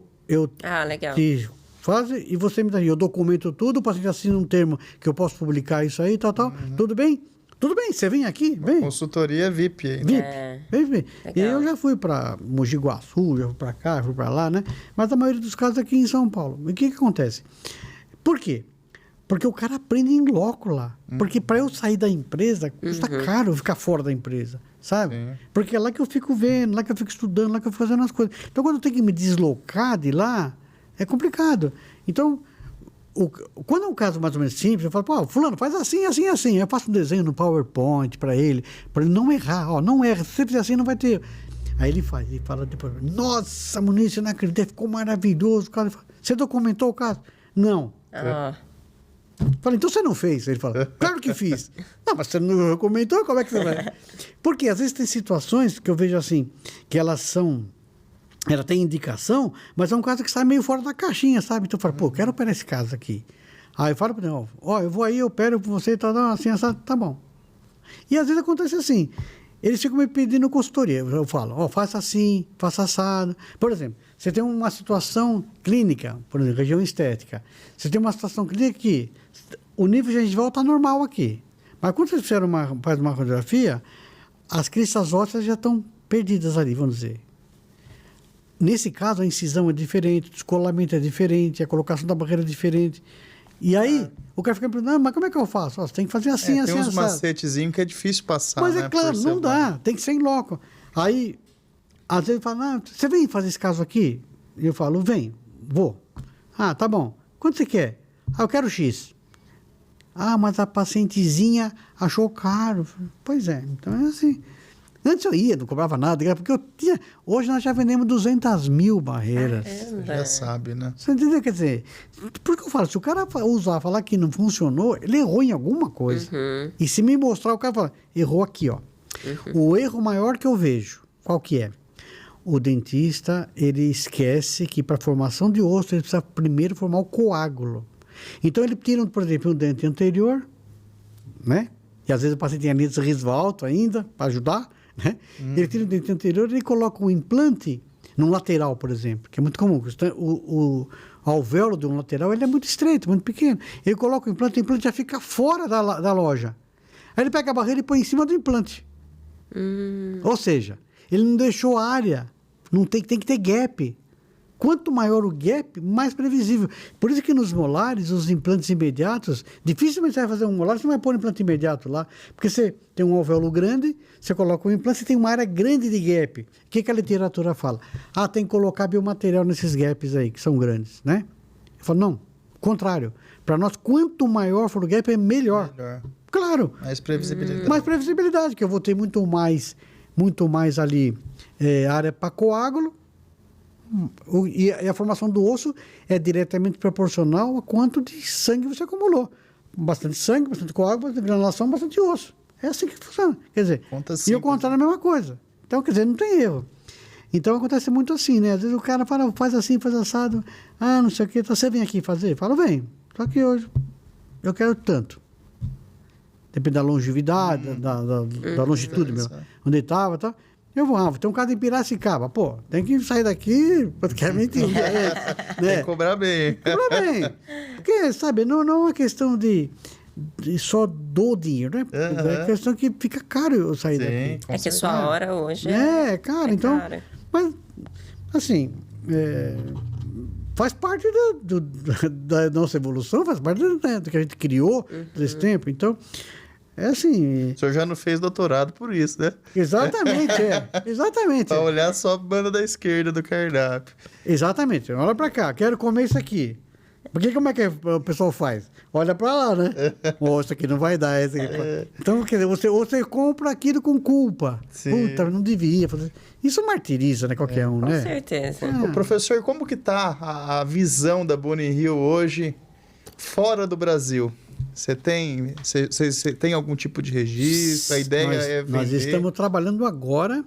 legal. te faço e você me dá. Eu documento tudo, o paciente assina um termo que eu posso publicar isso aí, tal. Tudo bem? Tudo bem, você vem aqui, vem. Consultoria VIP aí. VIP, vem. E eu já fui para Mogi Guaçu, já fui para cá, fui para lá, né? Mas a maioria dos casos aqui em São Paulo. E o que acontece? Por quê? Porque o cara aprende em loco lá. Porque para eu sair da empresa, custa caro ficar fora da empresa, sabe? Sim. Porque é lá que eu fico vendo, lá que eu fico estudando, lá que eu fico fazendo as coisas. Então, quando eu tenho que me deslocar de lá, é complicado. Então, quando é um caso mais ou menos simples, eu falo, pô, fulano, faz assim, assim, assim. Eu faço um desenho no PowerPoint para ele não errar. Ó, não erra, se você fizer assim, não vai ter... Aí ele fala depois, nossa, Muniz, você não acredita, ficou maravilhoso. O cara fala, você documentou o caso? Não. Fala, então você não fez? Ele fala, claro que fiz. Não, mas você não documentou, como é que você vai? Porque às vezes tem situações que eu vejo assim, que elas tem indicação, mas é um caso que sai meio fora da caixinha, sabe? Então eu falo, pô, eu quero operar esse caso aqui. Aí eu falo para ele, ó, eu vou aí, eu opero por você, tá assim, tá bom. E às vezes acontece assim, eles ficam me pedindo consultoria. Eu falo, ó, faça assim, faça assado. Por exemplo, você tem uma situação clínica, por exemplo, região estética. Você tem uma situação clínica que o nível de gengival está normal aqui. Mas quando você faz uma radiografia, as cristas ósseas já estão perdidas ali, vamos dizer. Nesse caso, a incisão é diferente, o descolamento é diferente, a colocação da barreira é diferente. E aí, o cara fica me perguntando, mas como é que eu faço? Ó, você tem que fazer assim, assim, tem uns assado. macetezinhos que é difícil passar, Mas né? é claro, não dá, tem que ser em loco. Aí, às vezes ele fala, você vem fazer esse caso aqui? E eu falo, vem, vou. Ah, tá bom. Quanto você quer? Ah, eu quero X. Ah, mas a pacientezinha achou caro. Pois é, então é assim. Antes eu ia, não cobrava nada, porque eu tinha... Hoje nós já vendemos 200 mil barreiras. Você já sabe, né? Você entendeu? Quer dizer, por que eu falo? Se o cara falar que não funcionou, ele errou em alguma coisa. E se me mostrar, o cara fala, errou aqui, ó. O erro maior que eu vejo, qual que é? O dentista, ele esquece que para a formação de osso, ele precisa primeiro formar o coágulo. Então ele tira, por exemplo, um dente anterior, né? E às vezes o paciente tem anismo risvalto ainda, para ajudar, né? Ele tira o dente anterior e ele coloca um implante no lateral, por exemplo, que é muito comum. O alvéolo de um lateral ele é muito estreito, muito pequeno. Ele coloca o implante já fica fora da loja. Aí ele pega a barreira e põe em cima do implante. Ou seja, ele não deixou área. Não tem que ter gap. Quanto maior o gap, mais previsível. Por isso que nos molares, os implantes imediatos, dificilmente você vai fazer um molar, você não vai pôr um implante imediato lá. Porque você tem um alvéolo grande, você coloca um implante, você tem uma área grande de gap. O que a literatura fala? Ah, tem que colocar biomaterial nesses gaps aí, que são grandes, né? Eu falo, não, contrário. Para nós, quanto maior for o gap, é melhor. Claro. Mais previsibilidade. Mais previsibilidade, que eu vou ter muito mais ali área para coágulo. E a formação do osso é diretamente proporcional a quanto de sangue você acumulou. Bastante sangue, bastante coágulo, bastante granulação, bastante osso. É assim que funciona. Quer dizer, e o contrário é a mesma coisa. Então, quer dizer, não tem erro. Então, acontece muito assim, né? Às vezes o cara fala, faz assim, faz assado. Ah, não sei o que, então você vem aqui fazer? Fala, vem. Só que hoje eu quero tanto. Depende da longevidade, da longitude, onde ele estava e tal. Eu vou ter um caso em Piracicaba. Pô, tem que sair daqui praticamente. Né? Tem que cobrar bem. Cobrar bem. Porque, sabe, não é uma questão de só do dinheiro, né? É questão que fica caro eu sair daqui. É que a sua hora hoje cara, então. Cara. Mas, assim, faz parte da nossa evolução, faz parte do que a gente criou desse tempo. Então. É assim... O senhor já não fez doutorado por isso, né? Exatamente, Exatamente. Para olhar só a banda da esquerda do cardápio. Exatamente. Olha para cá, quero comer isso aqui. Porque como é que o pessoal faz? Olha para lá, né? Isso aqui não vai dar. Esse aqui. Então, quer dizer, você compra aquilo com culpa. Sim. Puta, não devia fazer. Isso martiriza, né? Qualquer um, né? Com certeza. Ô, professor, como que tá a visão da Boni Hill hoje fora do Brasil? Você tem algum tipo de registro? A ideia é vender? Nós estamos trabalhando agora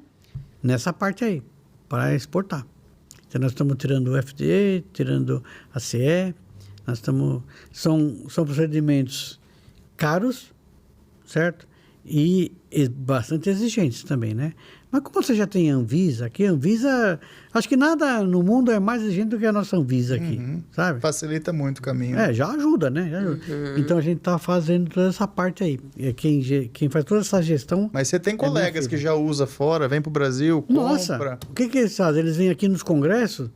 nessa parte aí, para exportar. Então, nós estamos tirando o FDA, tirando a CE. Nós estamos... São procedimentos caros, certo? E bastante exigentes também, né? Mas como você já tem a Anvisa aqui, a Anvisa... Acho que nada no mundo é mais exigente do que a nossa Anvisa aqui, sabe? Facilita muito o caminho. Já ajuda, né? Já ajuda. Então, a gente está fazendo toda essa parte aí. Quem faz toda essa gestão... Mas você tem colegas que já usa fora, vem para o Brasil, compra... Nossa, o que eles fazem? Eles vêm aqui nos congressos...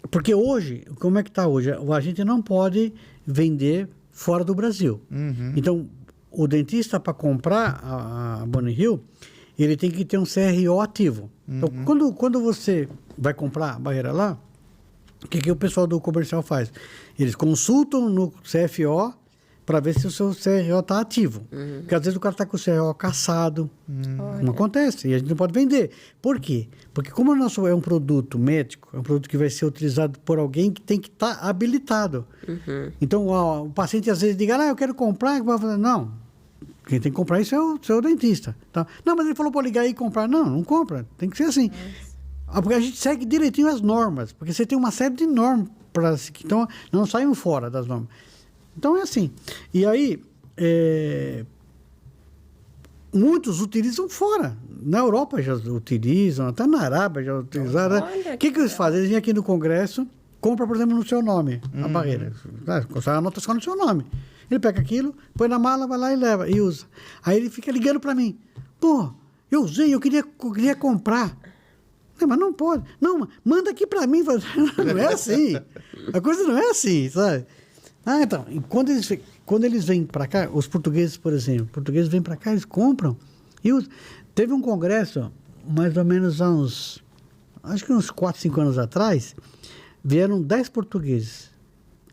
Porque hoje, como é que está hoje? A gente não pode vender fora do Brasil. Então, o dentista, para comprar a Boni Hill, ele tem que ter um CRO ativo. Então, quando você vai comprar a barreira lá, O que o pessoal do comercial faz? Eles consultam no CFO para ver se o seu CRO está ativo. Porque às vezes o cara está com o CRO caçado. Não acontece. E a gente não pode vender. Por quê? Porque como o nosso é um produto médico, é um produto que vai ser utilizado por alguém que tem que estar habilitado. Então, o paciente às vezes diz, eu quero comprar. Não. Quem tem que comprar isso é o seu dentista. Tá? Não, mas ele falou para ligar aí e comprar. Não compra. Tem que ser assim. Porque a gente segue direitinho as normas. Porque você tem uma série de normas para seguir. Então, não saímos fora das normas. Então é assim. E aí, muitos utilizam fora. Na Europa já utilizam, até na Arábia já utilizaram. O que eles fazem? Eles vêm aqui no Congresso, compram, por exemplo, no seu nome, a barreira. Você anota só no seu nome. Ele pega aquilo, põe na mala, vai lá e leva, e usa. Aí ele fica ligando para mim. Pô, eu usei, eu queria comprar. Não, mas não pode. Não, manda aqui para mim. Não é assim. A coisa não é assim, sabe? Então, quando eles vêm para cá, os portugueses, por exemplo, vêm para cá, eles compram. Teve um congresso, mais ou menos acho que uns 4, 5 anos atrás, vieram 10 portugueses.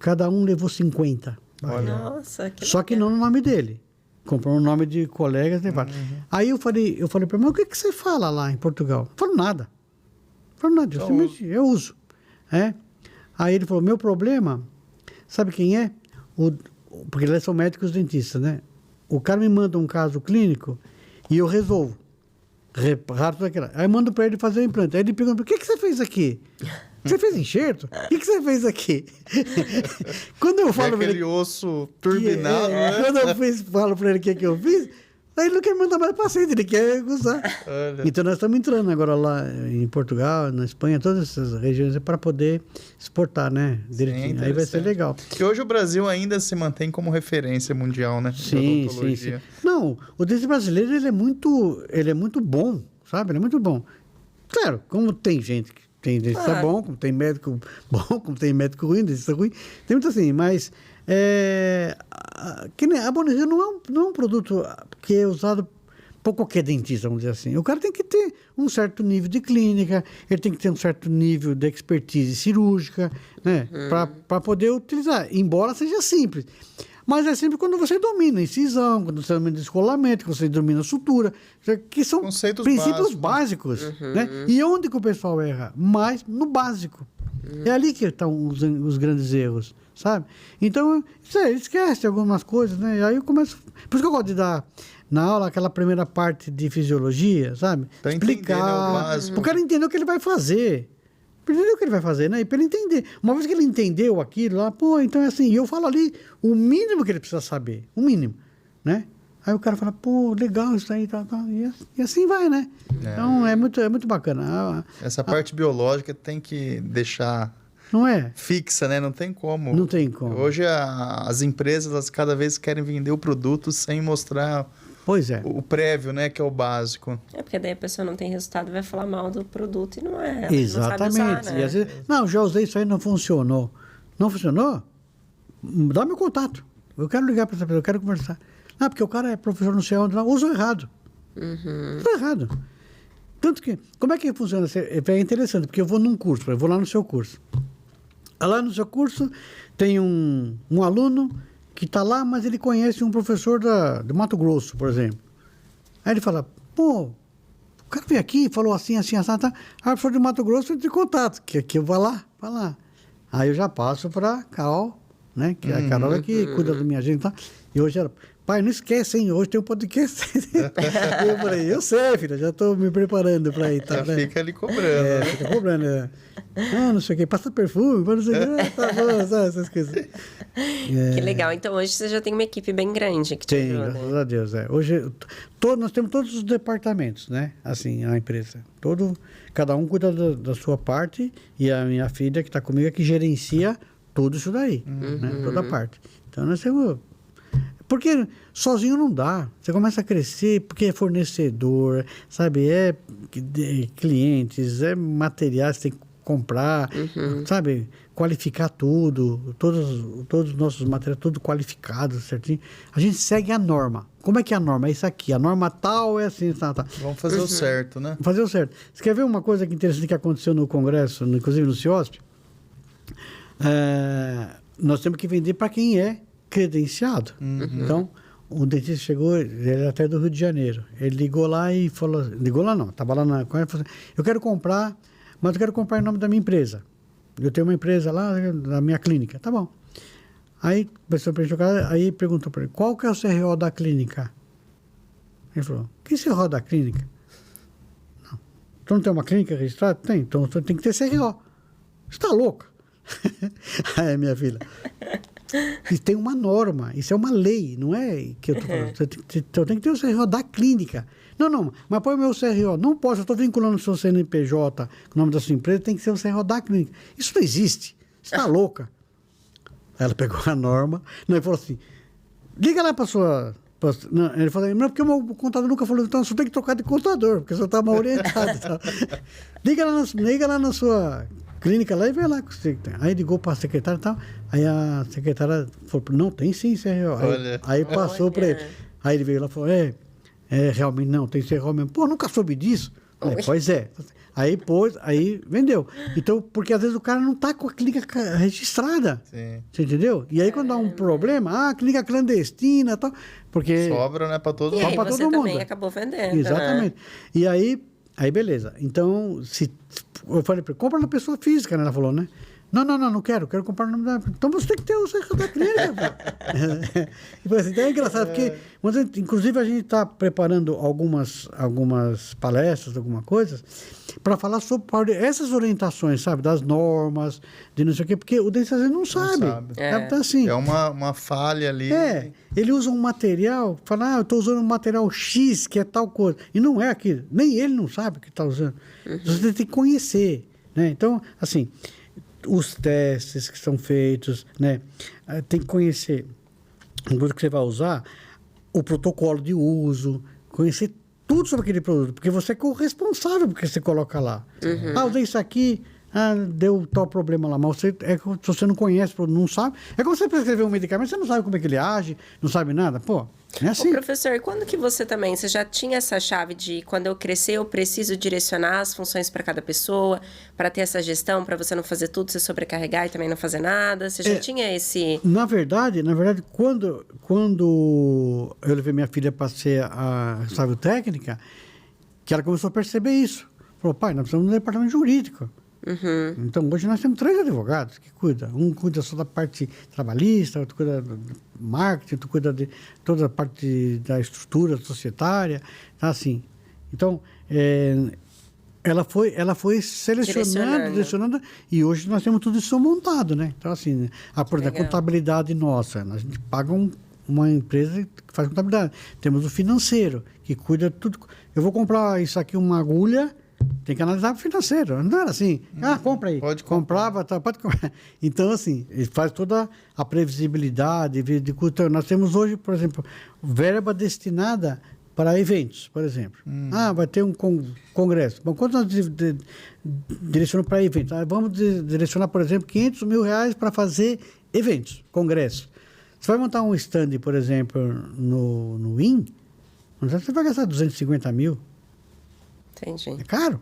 Cada um levou 50. Nossa, que Só que não no nome dele. Comprou o nome de colegas. Aí eu falei para ele, mas o que você fala lá em Portugal? Eu falo nada. Eu uso. Aí ele falou, meu problema... Sabe quem é? Porque eles são médicos dentistas, né? O cara me manda um caso clínico e eu resolvo. Reparo tudo aquilo. Aí eu mando para ele fazer o implante. Aí ele pergunta, o que você fez aqui? Você fez enxerto? O que você fez aqui? Quando eu falo aquele osso turbinado, né? Quando eu falo para ele o que eu fiz, aí ele não quer mandar mais paciente, ele quer usar. Então nós estamos entrando agora lá em Portugal, na Espanha, todas essas regiões para poder exportar, né? Direitinho. Aí vai ser legal. E hoje o Brasil ainda se mantém como referência mundial, né? Sim. Não, o dente brasileiro ele é muito bom, sabe? Ele é muito bom. Claro, como tem gente que tem dentista bom, como tem médico bom, como tem médico ruim, dentista ruim, tem muito assim, mas a Bonnerie não é um produto que é usado por qualquer dentista, vamos dizer assim. O cara tem que ter um certo nível de clínica, ele tem que ter um certo nível de expertise cirúrgica, né? Para poder utilizar, embora seja simples. Mas é sempre quando você domina a incisão, quando você domina o descolamento, quando você domina a sutura, que são conceitos princípios básicos. Né? E onde que o pessoal erra? Mais no básico. É ali que estão os grandes erros, sabe? Então, esquece algumas coisas, né? E aí eu começo... Por isso que eu gosto de dar na aula aquela primeira parte de fisiologia, sabe? Pra explicar, entender, né, o básico. o cara entender o que ele vai fazer. Entendeu o que ele vai fazer, né? E para ele entender. Uma vez que ele entendeu aquilo lá, então é assim. E eu falo ali o mínimo que ele precisa saber. O mínimo, né? Aí o cara fala, legal isso aí, tá. E assim vai, né? Então é muito bacana. Essa parte biológica tem que deixar... Não é? Fixa, né? Não tem como. Não tem como. Hoje as empresas, elas cada vez querem vender o produto sem mostrar... Pois é. O prévio, né? Que é o básico. Porque daí a pessoa não tem resultado e vai falar mal do produto e não é. Exatamente. Não sabe usar, né? E às vezes, já usei isso aí, não funcionou. Não funcionou? Dá meu contato. Eu quero ligar para essa pessoa, eu quero conversar. Porque o cara é professor não sei onde, usou errado. Usou errado. Tanto que, como é que funciona? É interessante, porque eu vou num curso, eu vou lá no seu curso. Lá no seu curso tem um aluno que está lá, mas ele conhece um professor do Mato Grosso, por exemplo. Aí ele fala, o cara veio aqui, falou assim, tá. Aí o professor do Mato Grosso entra em contato, que eu vou lá. Aí eu já passo para a Carol, né? Que a Carol é que cuida da minha gente, tá? E hoje ela, pai, não esquece, hein? Hoje tem um podcast. Eu falei, eu sei, filha, já estou me preparando para ir, tá? Já fica ali cobrando. Fica cobrando, não sei o que, passa perfume, não sei o que, tá bom, sabe, essas coisas. Que legal. Então, hoje você já tem uma equipe bem grande que te Tem, ajuda. graças a Deus. Hoje, nós temos todos os departamentos, né? Assim, a empresa. Cada um cuida da sua parte e a minha filha, que está comigo, é que gerencia tudo isso daí, né? Toda a parte. Então, nós temos... Porque sozinho não dá. Você começa a crescer porque é fornecedor, sabe? É clientes, é materiais, você tem que comprar, sabe? Qualificar tudo, todos os nossos materiais, tudo qualificado, certinho. A gente segue a norma. Como é que é a norma? É isso aqui. A norma tal é assim, tá. Vamos fazer o certo, né? Fazer o certo. Você quer ver uma coisa que interessante que aconteceu no Congresso, inclusive no CIOSP? nós temos que vender para quem é credenciado. Então, o dentista chegou, ele era até do Rio de Janeiro. Ele ligou lá e falou... Ligou lá não, estava lá na... Falou assim, eu quero comprar, mas eu quero comprar em nome da minha empresa. Eu tenho uma empresa lá, da minha clínica. Tá bom. Aí, aí perguntou para ele, qual que é o CRO da clínica? Ele falou, que CRO da clínica? Não. Então não tem uma clínica registrada? Tem, então tem que ter CRO. Você está louco? Aí, minha filha... E tem uma norma, isso é uma lei, não é que eu estou falando. Então tem que ter o CRO da clínica. Não, mas põe o meu CRO. Não posso, eu estou vinculando o seu CNPJ, o nome da sua empresa, tem que ser o CRO da clínica. Isso não existe. Você está louca. Aí ela pegou a norma, ele falou assim, liga lá para sua... Não, ele falou, não, porque o meu contador nunca falou, então você tem que trocar de contador, porque você está mal orientado. Liga lá na sua... clínica lá e vê lá. Aí ligou para a secretária e tal. Aí a secretária falou, não, tem sim CRO. Aí passou para ele. Aí ele veio lá e falou, realmente não, tem CRO mesmo. Pô, nunca soube disso. Pois é. Aí vendeu. Então, porque às vezes o cara não está com a clínica registrada. Sim. Você entendeu? E aí quando dá um problema, clínica clandestina e tal. Porque... Sobra, né, para todo mundo. E aí para você todo também mundo. acabou vendendo. Exatamente. E aí, beleza. Então, eu falei para ele, compra na pessoa física, né? Ela falou, né? Não quero comprar no nome da... Então você tem que ter o CRO da clínica. Então é engraçado, porque, inclusive, a gente está preparando algumas palestras, alguma coisa, para falar sobre essas orientações, sabe? Das normas, de não sei o quê, porque o dentista às vezes não sabe. Então, assim, é uma falha ali. Ele usa um material, fala, eu estou usando um material X, que é tal coisa. E não é aquilo. Nem ele não sabe o que está usando. Você tem que conhecer, né? Então, assim... os testes que são feitos, né? Tem que conhecer o produto que você vai usar, o protocolo de uso, conhecer tudo sobre aquele produto, porque você é corresponsável porque você coloca lá. Usei isso aqui, deu tal problema lá, mas se você não conhece, não sabe, é como você prescrever um medicamento, você não sabe como é que ele age, não sabe nada, pô. É assim. Ô, professor, quando que você já tinha essa chave de quando eu crescer eu preciso direcionar as funções para cada pessoa, para ter essa gestão, para você não fazer tudo, se sobrecarregar e também não fazer nada? Você já tinha esse... Na verdade, quando eu levei minha filha para ser a responsável técnica, que ela começou a perceber isso. Falou, pai, nós precisamos de um departamento jurídico. Então, hoje nós temos 3 advogados que cuidam. Um cuida só da parte trabalhista, outro cuida do marketing, outro cuida de toda a parte da estrutura societária. Tá, assim. Então, ela foi direcionando, e hoje nós temos tudo isso montado, né? Então, assim, a contabilidade nossa, a gente paga uma empresa que faz contabilidade. Temos o financeiro, que cuida de tudo. Eu vou comprar isso aqui, uma agulha... Tem que analisar o financeiro. Não era assim, compra aí. Pode comprava, pode comprar. Então, assim, ele faz toda a previsibilidade de custo. Nós temos hoje, por exemplo, verba destinada para eventos, por exemplo. Vai ter um congresso. Bom, quanto nós direcionamos para eventos? Vamos direcionar, por exemplo, R$500 mil para fazer eventos, congressos. Você vai montar um stand, por exemplo, no IN, você vai gastar 250 mil. Entendi. É caro.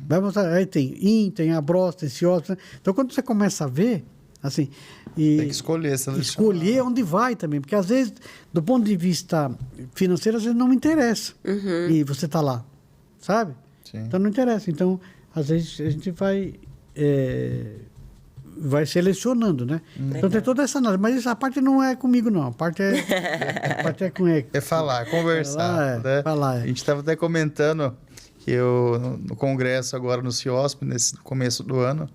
Vai mostrar, aí tem a Bros, tem CIOS. Então, quando você começa a ver, assim... tem que escolher onde vai também. Porque, às vezes, do ponto de vista financeiro, às vezes não me interessa. E você está lá, sabe? Sim. Então, não interessa. Então, às vezes, a gente vai selecionando, né? Então, tem toda essa análise. Mas essa parte não é comigo, não. A parte é com ele. É falar, conversar. Né? Falar, A gente estava até comentando... que eu, no congresso agora no CIOSP, nesse começo do ano,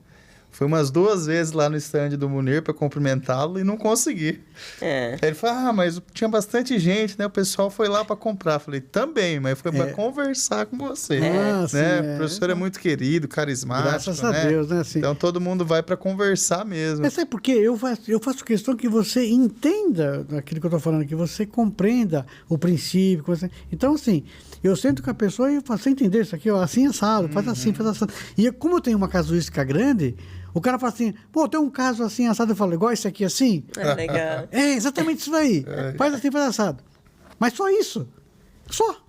fui umas 2 vezes lá no stand do Munir para cumprimentá-lo e não consegui. Aí ele falou, mas tinha bastante gente, né? O pessoal foi lá para comprar. Falei, também, mas foi para conversar com você. Né? O professor é muito querido, carismático. Graças a Deus, né? Assim, então todo mundo vai para conversar mesmo. Mas sabe por quê? Eu faço questão que você entenda aquilo que eu estou falando, que você compreenda o princípio. Então, assim, eu sento com a pessoa e faço entender isso aqui, ó, assim assado, faz assim, faz assado. E como eu tenho uma casuística grande, o cara fala assim, tem um caso assim assado, eu falo, igual esse aqui assim? Legal. É exatamente isso daí. Faz assim, faz assado. Mas só isso. Só.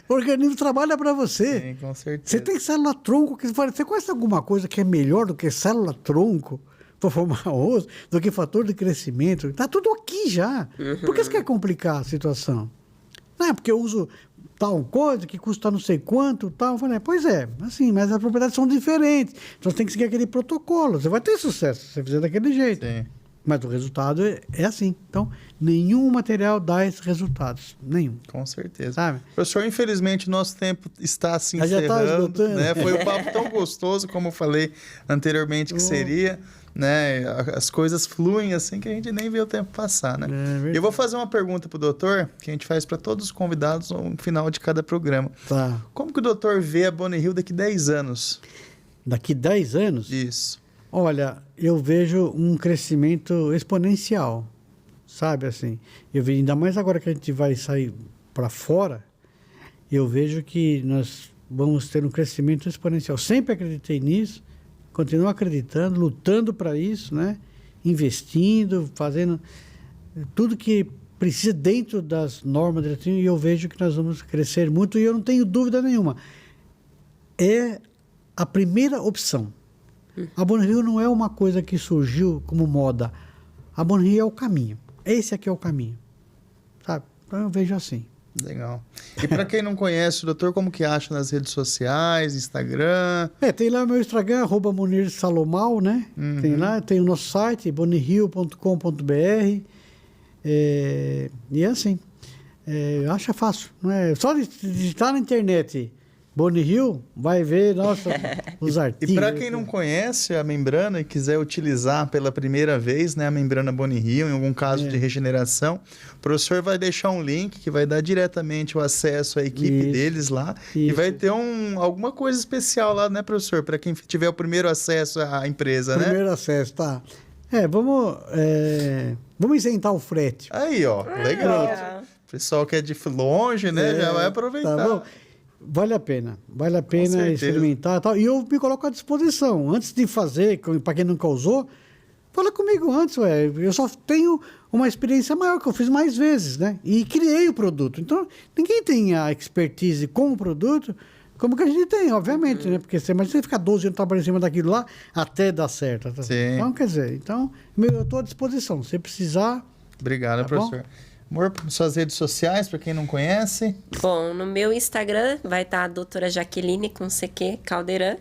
O organismo trabalha para você. Sim, com certeza. Você tem célula-tronco. Você conhece alguma coisa que é melhor do que célula-tronco para formar osso, do que fator de crescimento? Está tudo aqui já. Por que você quer complicar a situação? Não é porque eu uso tal coisa que custa não sei quanto, tal. Eu falei, pois é, assim, mas as propriedades são diferentes. Então você tem que seguir aquele protocolo. Você vai ter sucesso se você fizer daquele jeito. Sim. Mas o resultado é assim. Então, nenhum material dá esses resultados. Nenhum. Com certeza. Sabe? Professor, infelizmente, nosso tempo está se Já está encerrando. esgotando. Né? Foi um papo tão gostoso, como eu falei anteriormente que seria. Né? As coisas fluem assim que a gente nem vê o tempo passar. Né? verdade. Eu vou fazer uma pergunta para o doutor, que a gente faz para todos os convidados no final de cada programa. Tá. Como que o doutor vê a Bonnie Hill daqui 10 anos? Daqui 10 anos, Isso. olha, eu vejo um crescimento exponencial. Sabe assim? Eu vejo, ainda mais agora que a gente vai sair para fora, eu vejo que nós vamos ter um crescimento exponencial. Sempre acreditei nisso, continuo acreditando, lutando para isso, né? Investindo, fazendo tudo que precisa dentro das normas direitinho, e eu vejo que nós vamos crescer muito, e eu não tenho dúvida nenhuma. É a primeira opção. A Bonnie Hill não é uma coisa que surgiu como moda. A Bonnie Hill é o caminho. Esse aqui é o caminho. Sabe? Então eu vejo assim. Legal. E para quem não conhece o doutor, como que acha nas redes sociais, Instagram? Tem lá o meu Instagram, @MunirSalomal, né? Tem lá, tem o nosso site, bonniehill.com.br. E é assim. Acha fácil. Não é? Só digitar na internet Bonnie Hill, vai ver, nossa, os artigos. E para quem não conhece a membrana e quiser utilizar pela primeira vez, né, a membrana Bonnie Hill, em algum caso de regeneração, o professor vai deixar um link que vai dar diretamente o acesso à equipe deles lá. E vai ter alguma coisa especial lá, né, professor? Para quem tiver o primeiro acesso à empresa, né? Primeiro acesso, tá. Vamos isentar o frete. Aí, ó, legal. O pessoal que é de longe, né, já vai aproveitar. Tá bom. Vale a pena certeza. experimentar e tal. E eu me coloco à disposição. Antes de fazer, para quem nunca usou, fala comigo antes, ué. Eu só tenho uma experiência maior, que eu fiz mais vezes, né? E criei o produto. Então, ninguém tem a expertise com o produto como que a gente tem, obviamente, né? Porque você imagina você ficar 12 anos trabalhando em cima daquilo lá até dar certo. Sim. Então, quer dizer, eu estou à disposição. Se precisar... Obrigado, Tá professor. bom? Amor, suas redes sociais, para quem não conhece. Bom, no meu Instagram vai estar a doutora Jaqueline com CQ Caldeirão.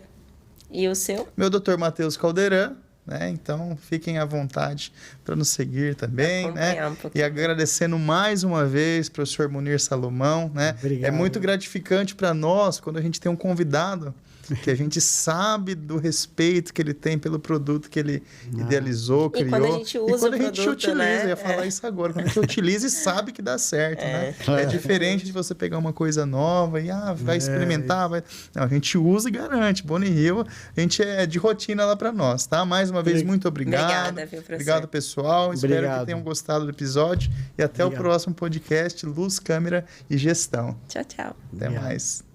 E o seu? Meu doutor Matheus Caldeirão, né? Então, fiquem à vontade para nos seguir também, né? E agradecendo mais uma vez, professor Munir Salomão, né? Obrigado. É muito gratificante para nós quando a gente tem um convidado que a gente sabe do respeito que ele tem pelo produto que ele idealizou, criou. E quando a gente usa e quando o a gente produto, utiliza, né? eu ia falar isso agora, quando a gente utiliza e sabe que dá certo, né? É diferente de você pegar uma coisa nova e vai experimentar, vai... Não, a gente usa e garante. Bonnie Hill, a gente é de rotina lá para nós, tá? Mais uma vez, muito obrigado. Obrigada, viu, professor? Obrigado, pessoal. Espero Obrigado. que tenham gostado do episódio e até o próximo podcast Luz, Câmera e Gestão. Tchau, tchau. Até Obrigado. mais.